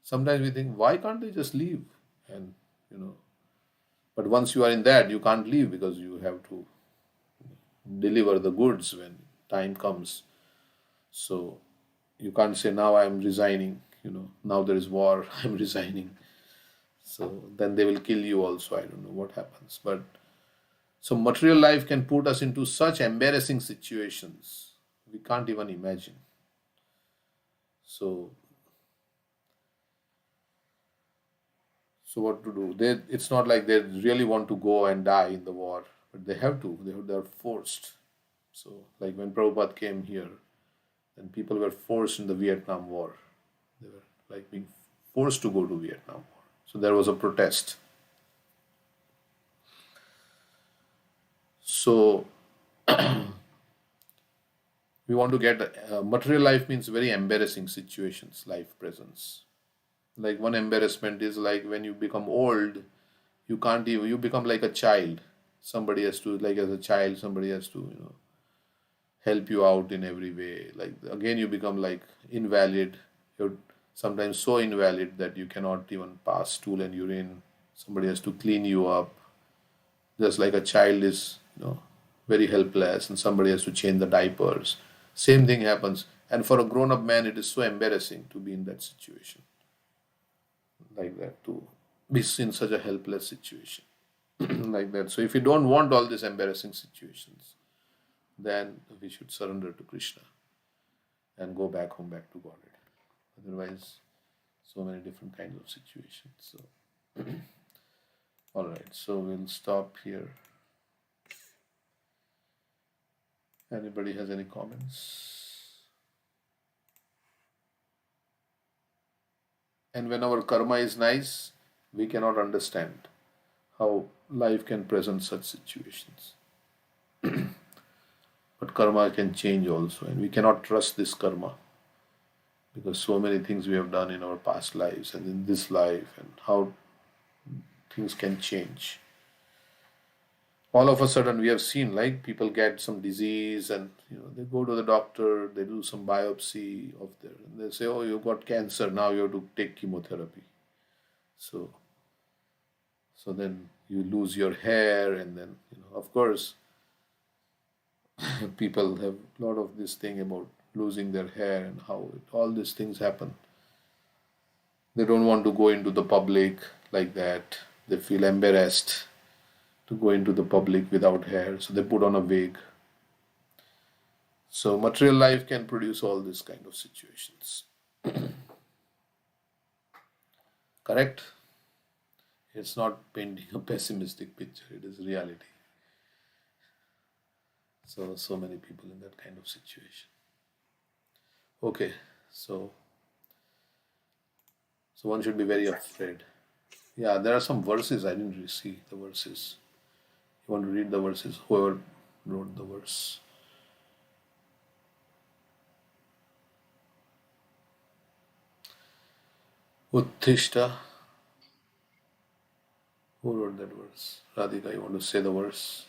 Sometimes we think, why can't they just leave? And, you know, but once you are in that, you can't leave because you have to deliver the goods when time comes. So you can't say, now I'm resigning, now there is war, I'm resigning. So then they will kill you also. I don't know what happens. But so material life can put us into such embarrassing situations we can't even imagine. So so what to do? It's not like they really want to go and die in the war, but they have to. They're forced. So like when Prabhupada came here, then people were forced in the Vietnam War. They were like being forced to go to Vietnam War. So there was a protest. So we want to get material life means very embarrassing situations, life presents. Like one embarrassment is like when you become old, you can't even, you become like a child. Somebody has to, like as a child, somebody has to, help you out in every way. Like again, you become like invalid. You're sometimes so invalid that you cannot even pass stool and urine. Somebody has to clean you up. Just like a child is, very helpless and somebody has to change the diapers. Same thing happens. And for a grown up man, it is so embarrassing to be in that situation, like that, to be in such a helpless situation, like that. So, if you don't want all these embarrassing situations, then we should surrender to Krishna and go back home, back to Godhead. Otherwise, so many different kinds of situations. So, all right, so we'll stop here. Anybody has any comments? And when our karma is nice, we cannot understand how life can present such situations. But karma can change also, and we cannot trust this karma because so many things we have done in our past lives and in this life, and how things can change. All of a sudden, we have seen like people get some disease, and they go to the doctor, they do some biopsy of their, and they say, "Oh, you got cancer. Now you have to take chemotherapy." So so then you lose your hair, and then of course people have a lot of this thing about losing their hair and how all these things happen. They don't want to go into the public like that. They feel embarrassed to go into the public without hair, so they put on a wig. So material life can produce all these kind of situations. Correct? It's not painting a pessimistic picture, it is reality. So many people in that kind of situation. Okay, so one should be very afraid. Yeah, there are some verses. I didn't really see the verses. You want to read the verses? Whoever wrote the verse. Uttishta. Who wrote that verse? Radhika, you want to say the verse?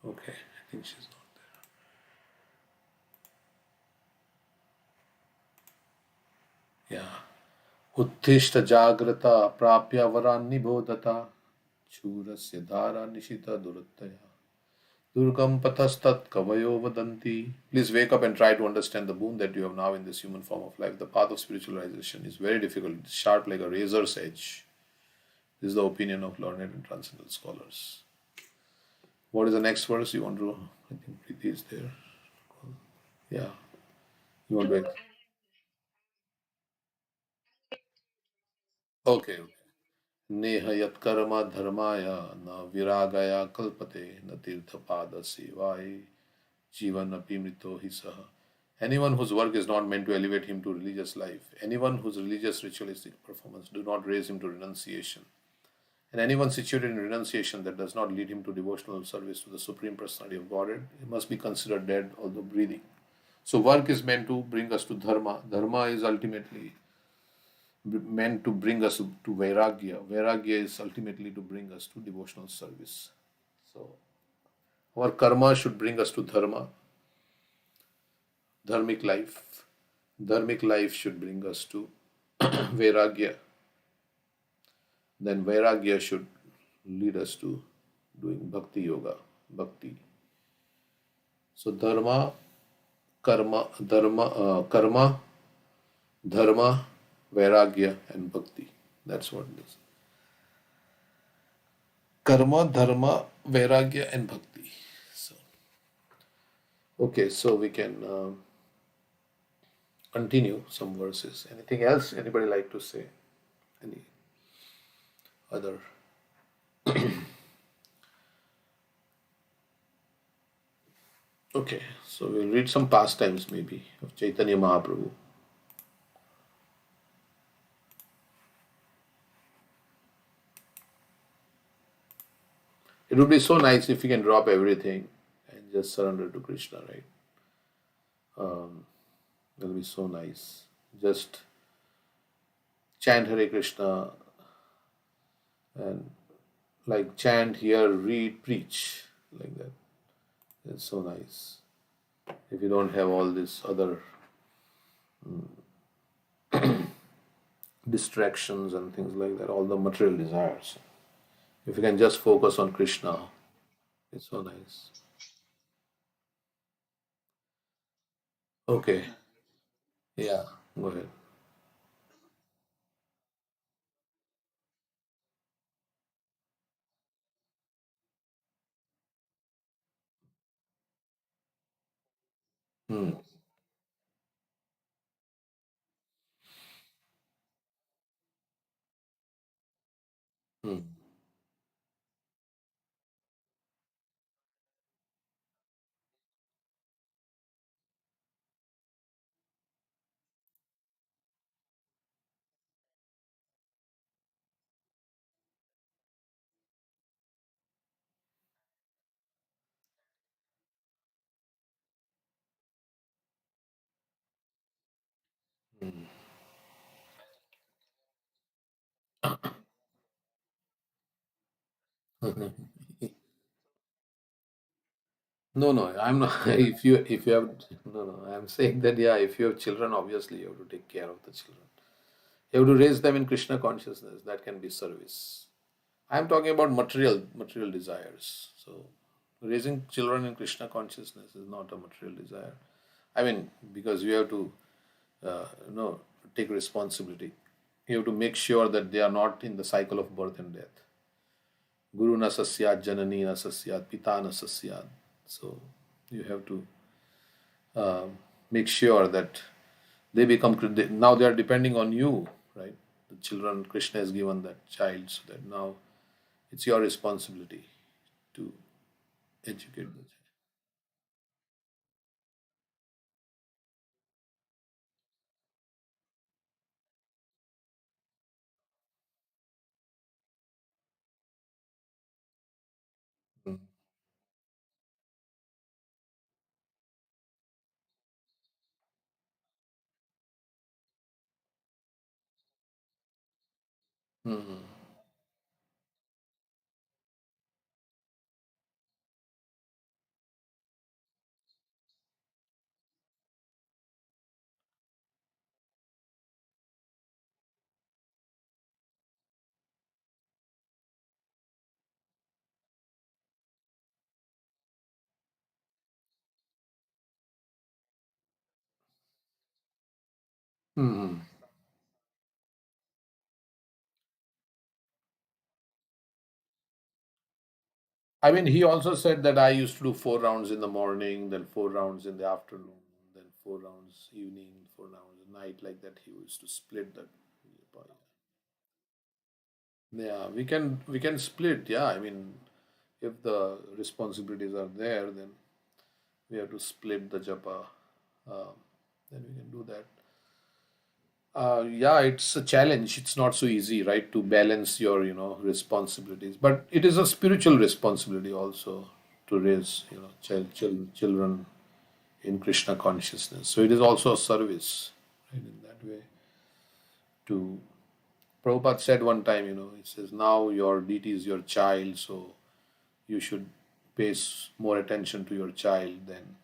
Okay, I think she's not there. Yeah. उत्थिष्ठ जाग्रता प्राप्य वरान् निबोधता शूरस्य धारा Nishita दुरतया durgam pathastat kavayo vadanti. Please wake up and try to understand the boon that you have now in this human form of life. The path of spiritualization is very difficult. It's sharp like a razor's edge. This is the opinion of learned and transcendental scholars. What is the next verse you want to? I think Preeti is there. Yeah. You want to? Okay. Okay. नेह यत्कर्म धर्माय न विरागया कल्पते न तीर्थपाद सेवाय जीवन अपि मृतो हि सह. Anyone whose work is not meant to elevate him to religious life, anyone whose religious ritualistic performance do not raise him to renunciation, and anyone situated in renunciation that does not lead him to devotional service to the Supreme Personality of Godhead, he must be considered dead, although breathing. So, work is meant to bring us to dharma. Dharma is ultimately meant to bring us to vairagya. Vairagya is ultimately to bring us to devotional service. So, our karma should bring us to dharma, dharmic life. Dharmic life should bring us to vairagya. Then vairagya should lead us to doing bhakti yoga, bhakti. So karma, dharma, vairagya, and bhakti. That's what it is. Karma, dharma, vairagya, and bhakti. So, okay, so we can continue some verses. Anything else? Anybody like to say? Any other? Okay, so we'll read some pastimes maybe of Chaitanya Mahaprabhu. It would be so nice if we can drop everything and just surrender to Krishna, right? Um, it'll be so nice. Just chant Hare Krishna and like chant, hear, read, preach like that. It's so nice. If you don't have all this other distractions and things like that, all the material desires. If you can just focus on Krishna, it's so nice. Okay, yeah, go ahead. Hmm. Hmm. No, no, I'm not. If you have no, no, I'm saying that yeah, if you have children, obviously you have to take care of the children. You have to raise them in Krishna consciousness. That can be service. I'm talking about material desires. So raising children in Krishna consciousness is not a material desire. I mean, because you have to, you know, take responsibility. You have to make sure that they are not in the cycle of birth and death. Guru na sasyat, janani na sasyat, pita na sasyat. So you have to make sure that they become now they are depending on you, right? The children, Krishna has given that child, so that now it's your responsibility to educate the child. Mm. Mhm. Mhm. I mean, he also said that I used to do 4 rounds in the morning, then 4 rounds in the afternoon, then 4 rounds evening, 4 rounds at night, like that. He used to split that. Yeah, we can split. Yeah, I mean, if the responsibilities are there, then we have to split the japa. Uh, then we can do that. Yeah, it's a challenge. It's not so easy, right, to balance your, responsibilities. But it is a spiritual responsibility also to raise, children in Krishna consciousness. So it is also a service, right, in that way. To Prabhupada said one time, he says, now your deity is your child, so you should pay more attention to your child than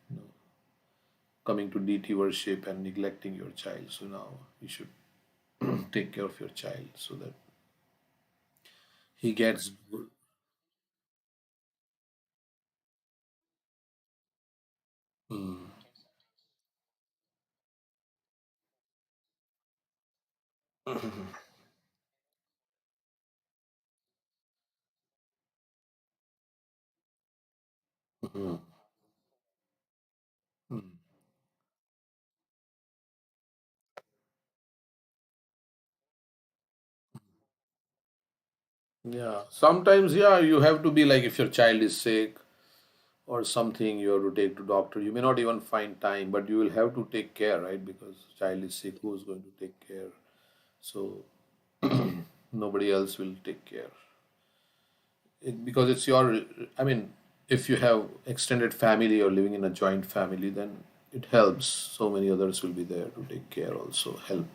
coming to deity worship and neglecting your child. So now you should take care of your child so that he gets good. Mm. Mhm. Mm. Yeah, sometimes, yeah, you have to be like, if your child is sick or something, you have to take to doctor. You may not even find time, but you will have to take care, right? Because child is sick, who's going to take care? So nobody else will take care. Because it's your, I mean, if you have extended family or living in a joint family, then it helps. So many others will be there to take care, also help.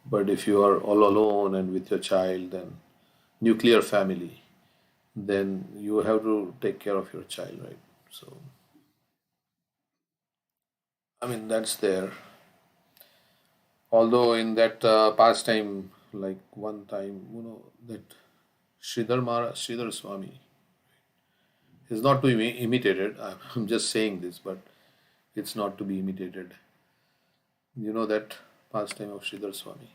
But if you are all alone and with your child, then nuclear family, then you have to take care of your child, right? So, I mean, that's there. Although in that pastime, like one time, that Sridhar Swami is not to be imitated. I'm just saying this, but it's not to be imitated. You know that pastime of Sridhar Swami.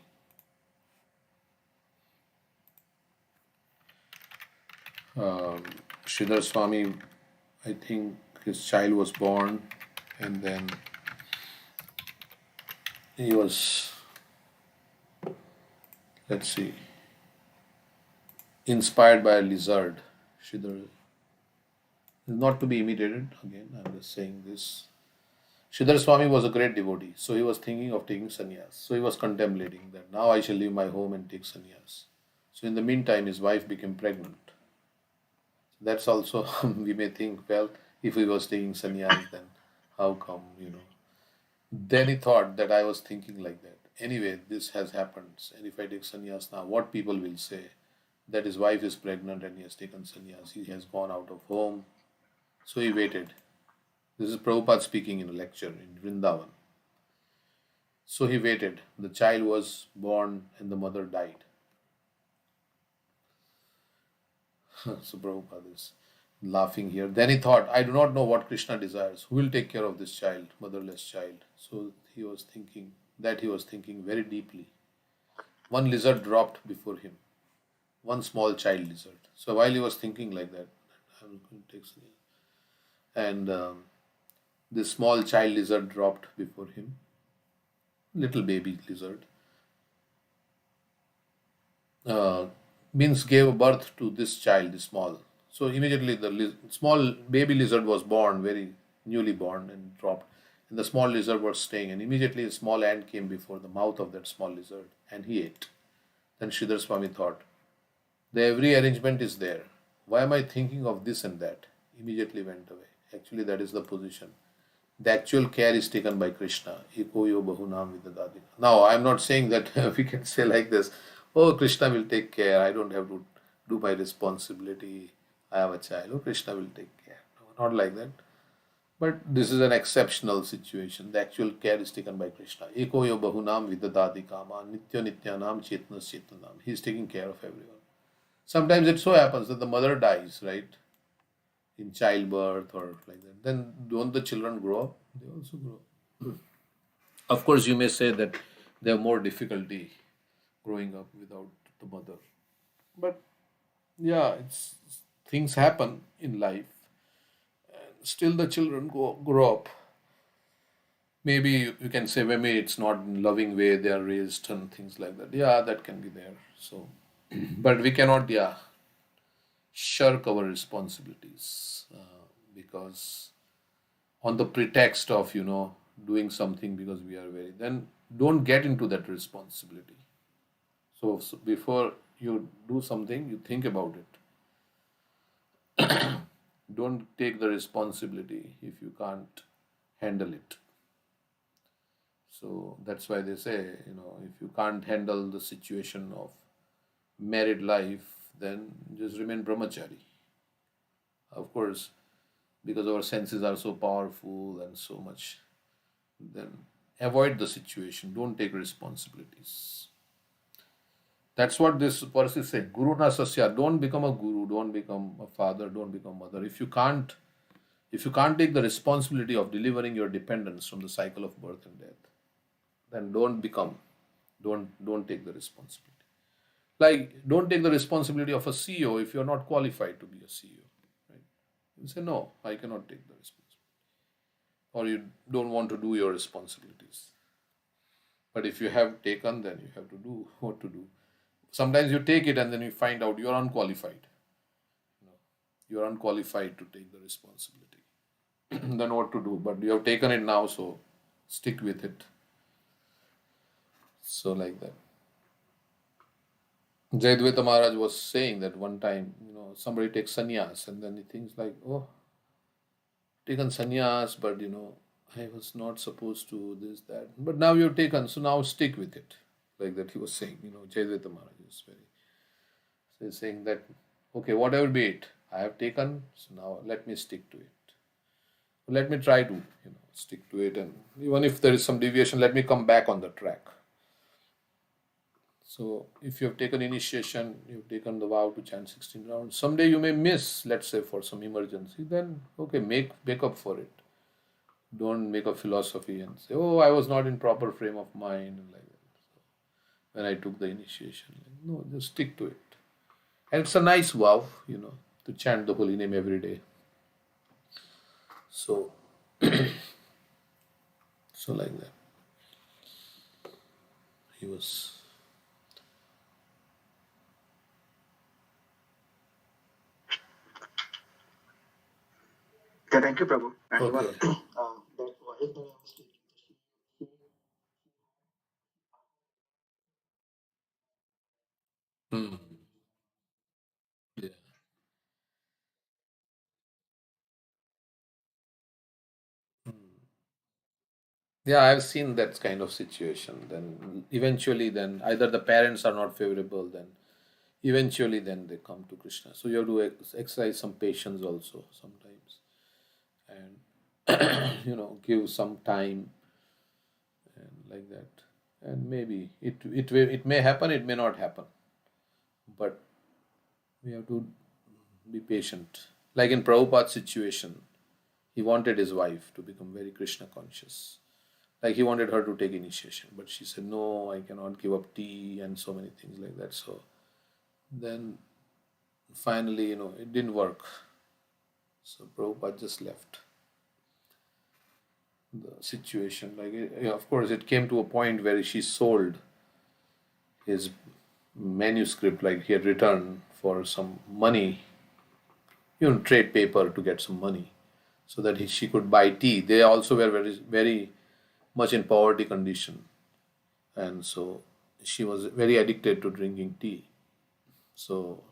Um, Sridhar Swami, I think his child was born, and then he was, let's see, inspired by a lizard. Sridhar is not to be imitated. Again, I'm just saying this. Sridhar Swami was a great devotee, so he was thinking of taking sannyas. So he was contemplating that now I shall leave my home and take sannyas. So in the meantime, his wife became pregnant. That's also we may think, well, if he was taking sannyas, then how come, Then he thought that I was thinking like that. Anyway, this has happened, and if I take sannyas now, what people will say? That his wife is pregnant and he has taken sannyas. He has gone out of home. So he waited. This is Prabhupada speaking in a lecture in Vrindavan. So he waited. The child was born and the mother died. So Prabhupada is laughing here. Then he thought, I do not know what Krishna desires. Who will take care of this child, motherless child? So he was thinking very deeply. One lizard dropped before him, one small child lizard. So while he was thinking like that, I will going to take some, and this small child lizard dropped before him, little baby lizard, uh, means gave birth to this child, this small. So immediately the small baby lizard was born, very newly born, and dropped. And the small lizard was staying, and immediately a small ant came before the mouth of that small lizard, and he ate. Then Sridhar Swami thought, the every arrangement is there. Why am I thinking of this and that? Immediately went away. Actually, that is the position. The actual care is taken by Krishna. Eko yo bahunam vidadati. Now, I'm not saying that we can say like this, oh, Krishna will take care. I don't have to do my responsibility. I have a child. Oh, Krishna will take care. No, not like that. But this is an exceptional situation. The actual care is taken by Krishna. Eko yo bahunam vidadati kama nitya nityanam chetnas chetanam. He is taking care of everyone. Sometimes it so happens that the mother dies, right, in childbirth or like that. Then don't the children grow up? They also grow up. Of course, you may say that they have more difficulty growing up without the mother. But yeah, it's things happen in life. Still, the children grow up. Maybe you can say maybe it's not in loving way they are raised and things like that. Yeah, that can be there. So But we cannot, yeah, shirk our responsibilities because on the pretext of, doing something because we are very, then don't get into that responsibility. So before you do something, you think about it. Don't take the responsibility if you can't handle it. So that's why they say, if you can't handle the situation of married life, then just remain brahmachari. Of course, because our senses are so powerful and so much, then avoid the situation. Don't take responsibilities. That's what this verse is saying. Guru na sasya. Don't become a guru. Don't become a father. Don't become mother. If you can't take the responsibility of delivering your dependents from the cycle of birth and death, then don't take the responsibility. Like, don't take the responsibility of a CEO if you're not qualified to be a CEO. Right? You say, no, I cannot take the responsibility. Or you don't want to do your responsibilities. But if you have taken, then you have to do what to do. Sometimes you take it and then you find out you're unqualified. You know, you're unqualified to take the responsibility. Then what to do? But you have taken it now, so stick with it. So like that. Jayadvaita Maharaj was saying that one time, somebody takes sannyas and then he thinks like, oh, taken sannyas, but I was not supposed to this, that. But now you've taken, so now stick with it. Like that he was saying, Jayadvaita Maharaj is very, so he's saying that, okay, whatever be it, I have taken, so now let me stick to it. Let me try to, stick to it. And even if there is some deviation, let me come back on the track. So if you have taken initiation, you've taken the vow to chant 16 rounds. Someday you may miss, let's say for some emergency, then okay, make up for it. Don't make a philosophy and say, oh, I was not in proper frame of mind and like that. So when I took the initiation, no, just stick to it. And it's a nice vow, to chant the holy name every day. So so like that. He was Yeah, thank you, Prabhu. And even okay. that wife that I was taking, Hmm. Yeah. Hmm. Yeah, I've seen that kind of situation. Then eventually, then either the parents are not favorable, then eventually, then they come to Krishna. So you have to exercise some patience also sometimes, and give some time and like that. And maybe it may happen, it may not happen, but we have to be patient. Like in Prabhupada's situation, he wanted his wife to become very Krishna conscious. Like he wanted her to take initiation, but she said, no, I cannot give up tea and so many things like that. So then finally, it didn't work. So Prabhupada just left the situation. Like, of course, it came to a point where she sold his manuscript, like he had written for some money, trade paper to get some money so that she could buy tea. They also were very, very much in poverty condition. And so she was very addicted to drinking tea. So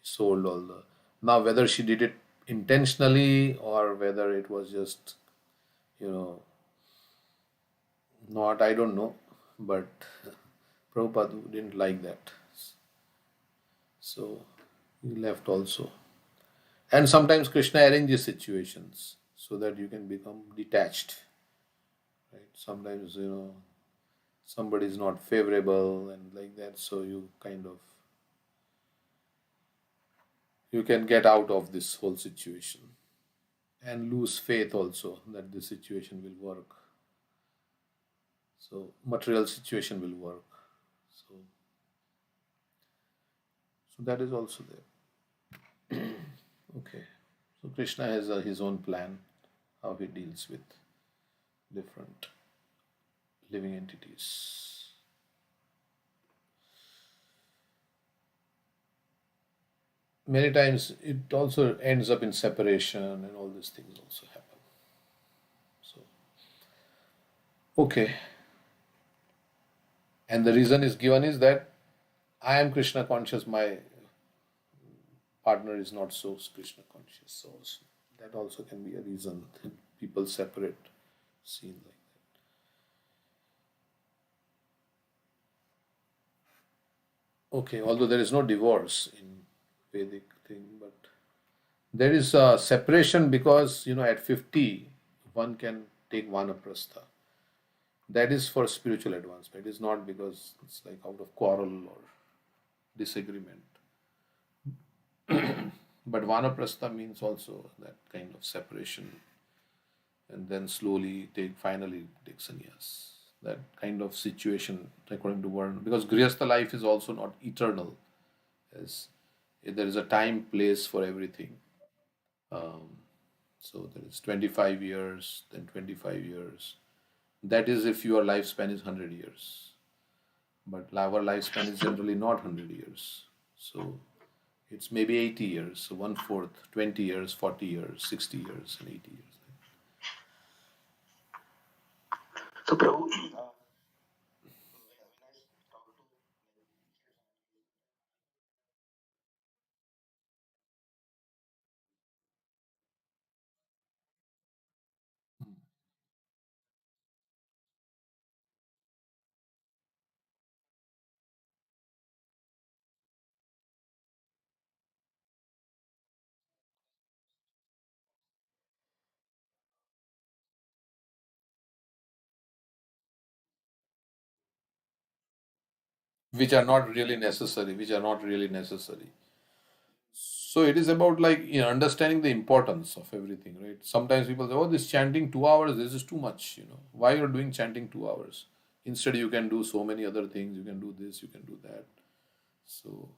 she sold all the. Now, whether she did it intentionally or whether it was just, you know, not, I don't know. But Prabhupada didn't like that. So he left also. And sometimes Krishna arranges situations so that you can become detached. Right? Sometimes, somebody is not favorable and like that, so you can get out of this whole situation and lose faith also that this situation will work. So material situation will work. So that is also there. Okay. So Krishna has his own plan how he deals with different living entities. many times it also ends up in separation, and all these things also happen. So, okay. And the reason is given is that I am Krishna conscious, my partner is not so Krishna conscious. So that also can be a reason that people separate, seen like that. Okay, although there is no divorce in Vedic thing, but there is a separation because at 50 one can take vanaprastha. That is for spiritual advancement. It is not because it's like out of quarrel or disagreement. But vanaprastha means also that kind of separation, and then slowly finally take sannyas. That kind of situation, according to Varna, because grihastha life is also not eternal. As there is a time, place for everything. Um, so there is 25 years, then 25 years. That is if your lifespan is 100 years. But our lifespan is generally not 100 years. So it's maybe 80 years, so one fourth, 20 years, 40 years, 60 years, and 80 years. So, Prabhu, Which are not really necessary, which are not really necessary. So it is about like understanding the importance of everything, right? Sometimes people say, "Oh, this chanting 2 hours, this is too much." Why you're doing chanting 2 hours? Instead, you can do so many other things. You can do this, you can do that. So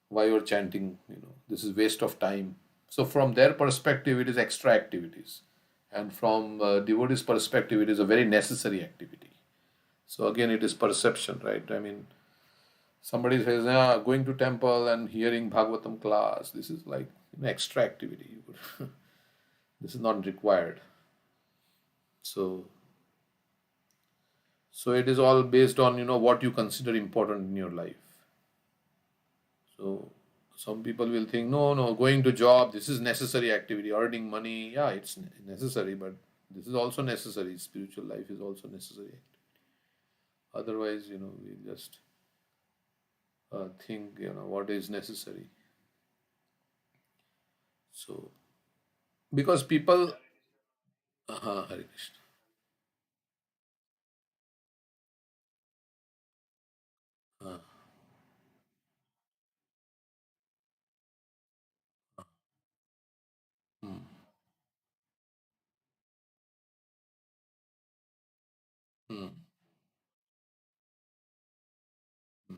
why you're chanting? This is waste of time. So from their perspective, it is extra activities, and from devotee's perspective, it is a very necessary activity. So again, it is perception, right? I mean, somebody says, "Yeah, going to temple and hearing Bhagavatam class, this is like extra activity. This is not required." So, so it is all based on what you consider important in your life. So, some people will think, no, no, going to job, this is necessary activity. Earning money, yeah, it's necessary, but this is also necessary. Spiritual life is also necessary. Otherwise, we just think, what is necessary. So, because people, Hare Krishna. Uh, mm, mm, mm,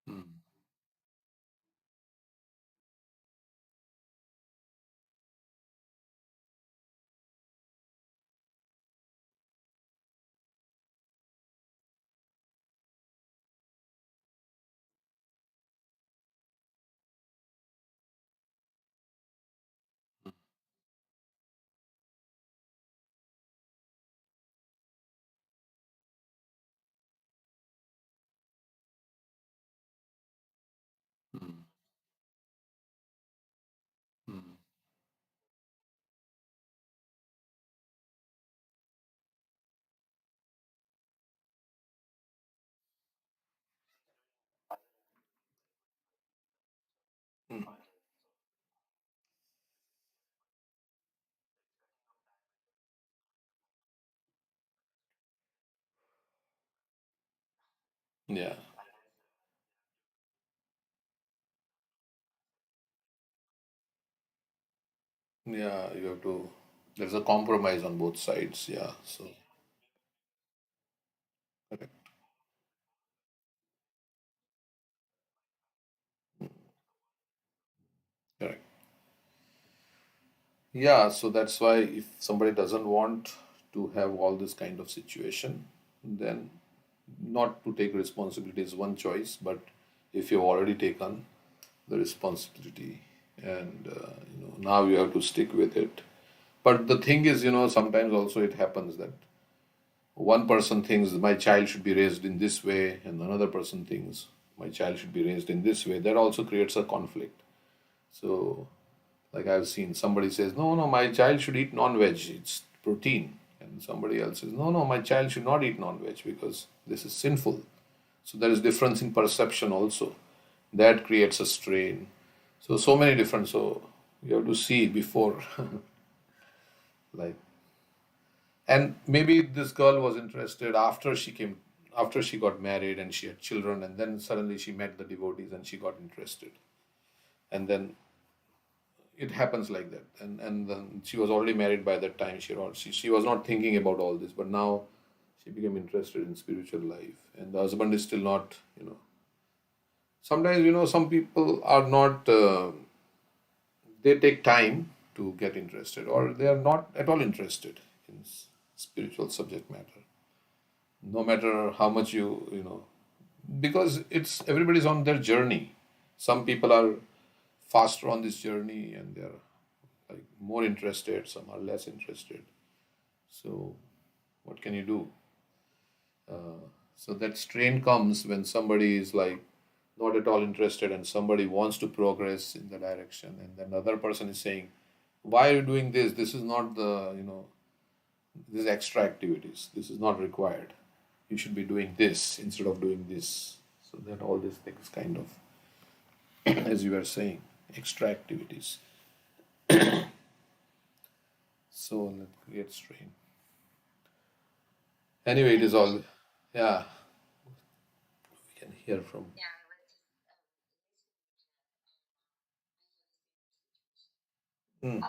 mm, mm, mm, mm. Yeah, yeah, you have to. There's a compromise on both sides. Yeah, so correct. Yeah, so that's why if somebody doesn't want to have all this kind of situation, then not to take responsibility is one choice. But if you've already taken the responsibility, and now you have to stick with it. But the thing is, sometimes also it happens that one person thinks my child should be raised in this way, and another person thinks my child should be raised in this way. That also creates a conflict. So, like I've seen, somebody says, no, no, my child should eat non-veg, it's protein. And somebody else says, no, no, my child should not eat non-veg because this is sinful. So there is difference in perception also. That creates a strain. So many different. So you have to see before, like, and maybe this girl was interested after she got married and she had children, and then suddenly she met the devotees and she got interested, and then it happens like that. And then she was already married by that time. She was not thinking about all this, but now she became interested in spiritual life, and the husband is still not. Sometimes some people are not. They take time to get interested, or they are not at all interested in spiritual subject matter. No matter how much because it's everybody's on their journey. Some people are faster on this journey and they're like more interested, some are less interested. So what can you do? So that strain comes when somebody is like not at all interested and somebody wants to progress in the direction, and then the other person is saying, why are you doing this? This is not this is extra activities, this is not required, you should be doing this instead of doing this. So that all these things kind of, as you were saying, extra activities. So that creates strain. Anyway, it is all, yeah, we can hear from. Hmm.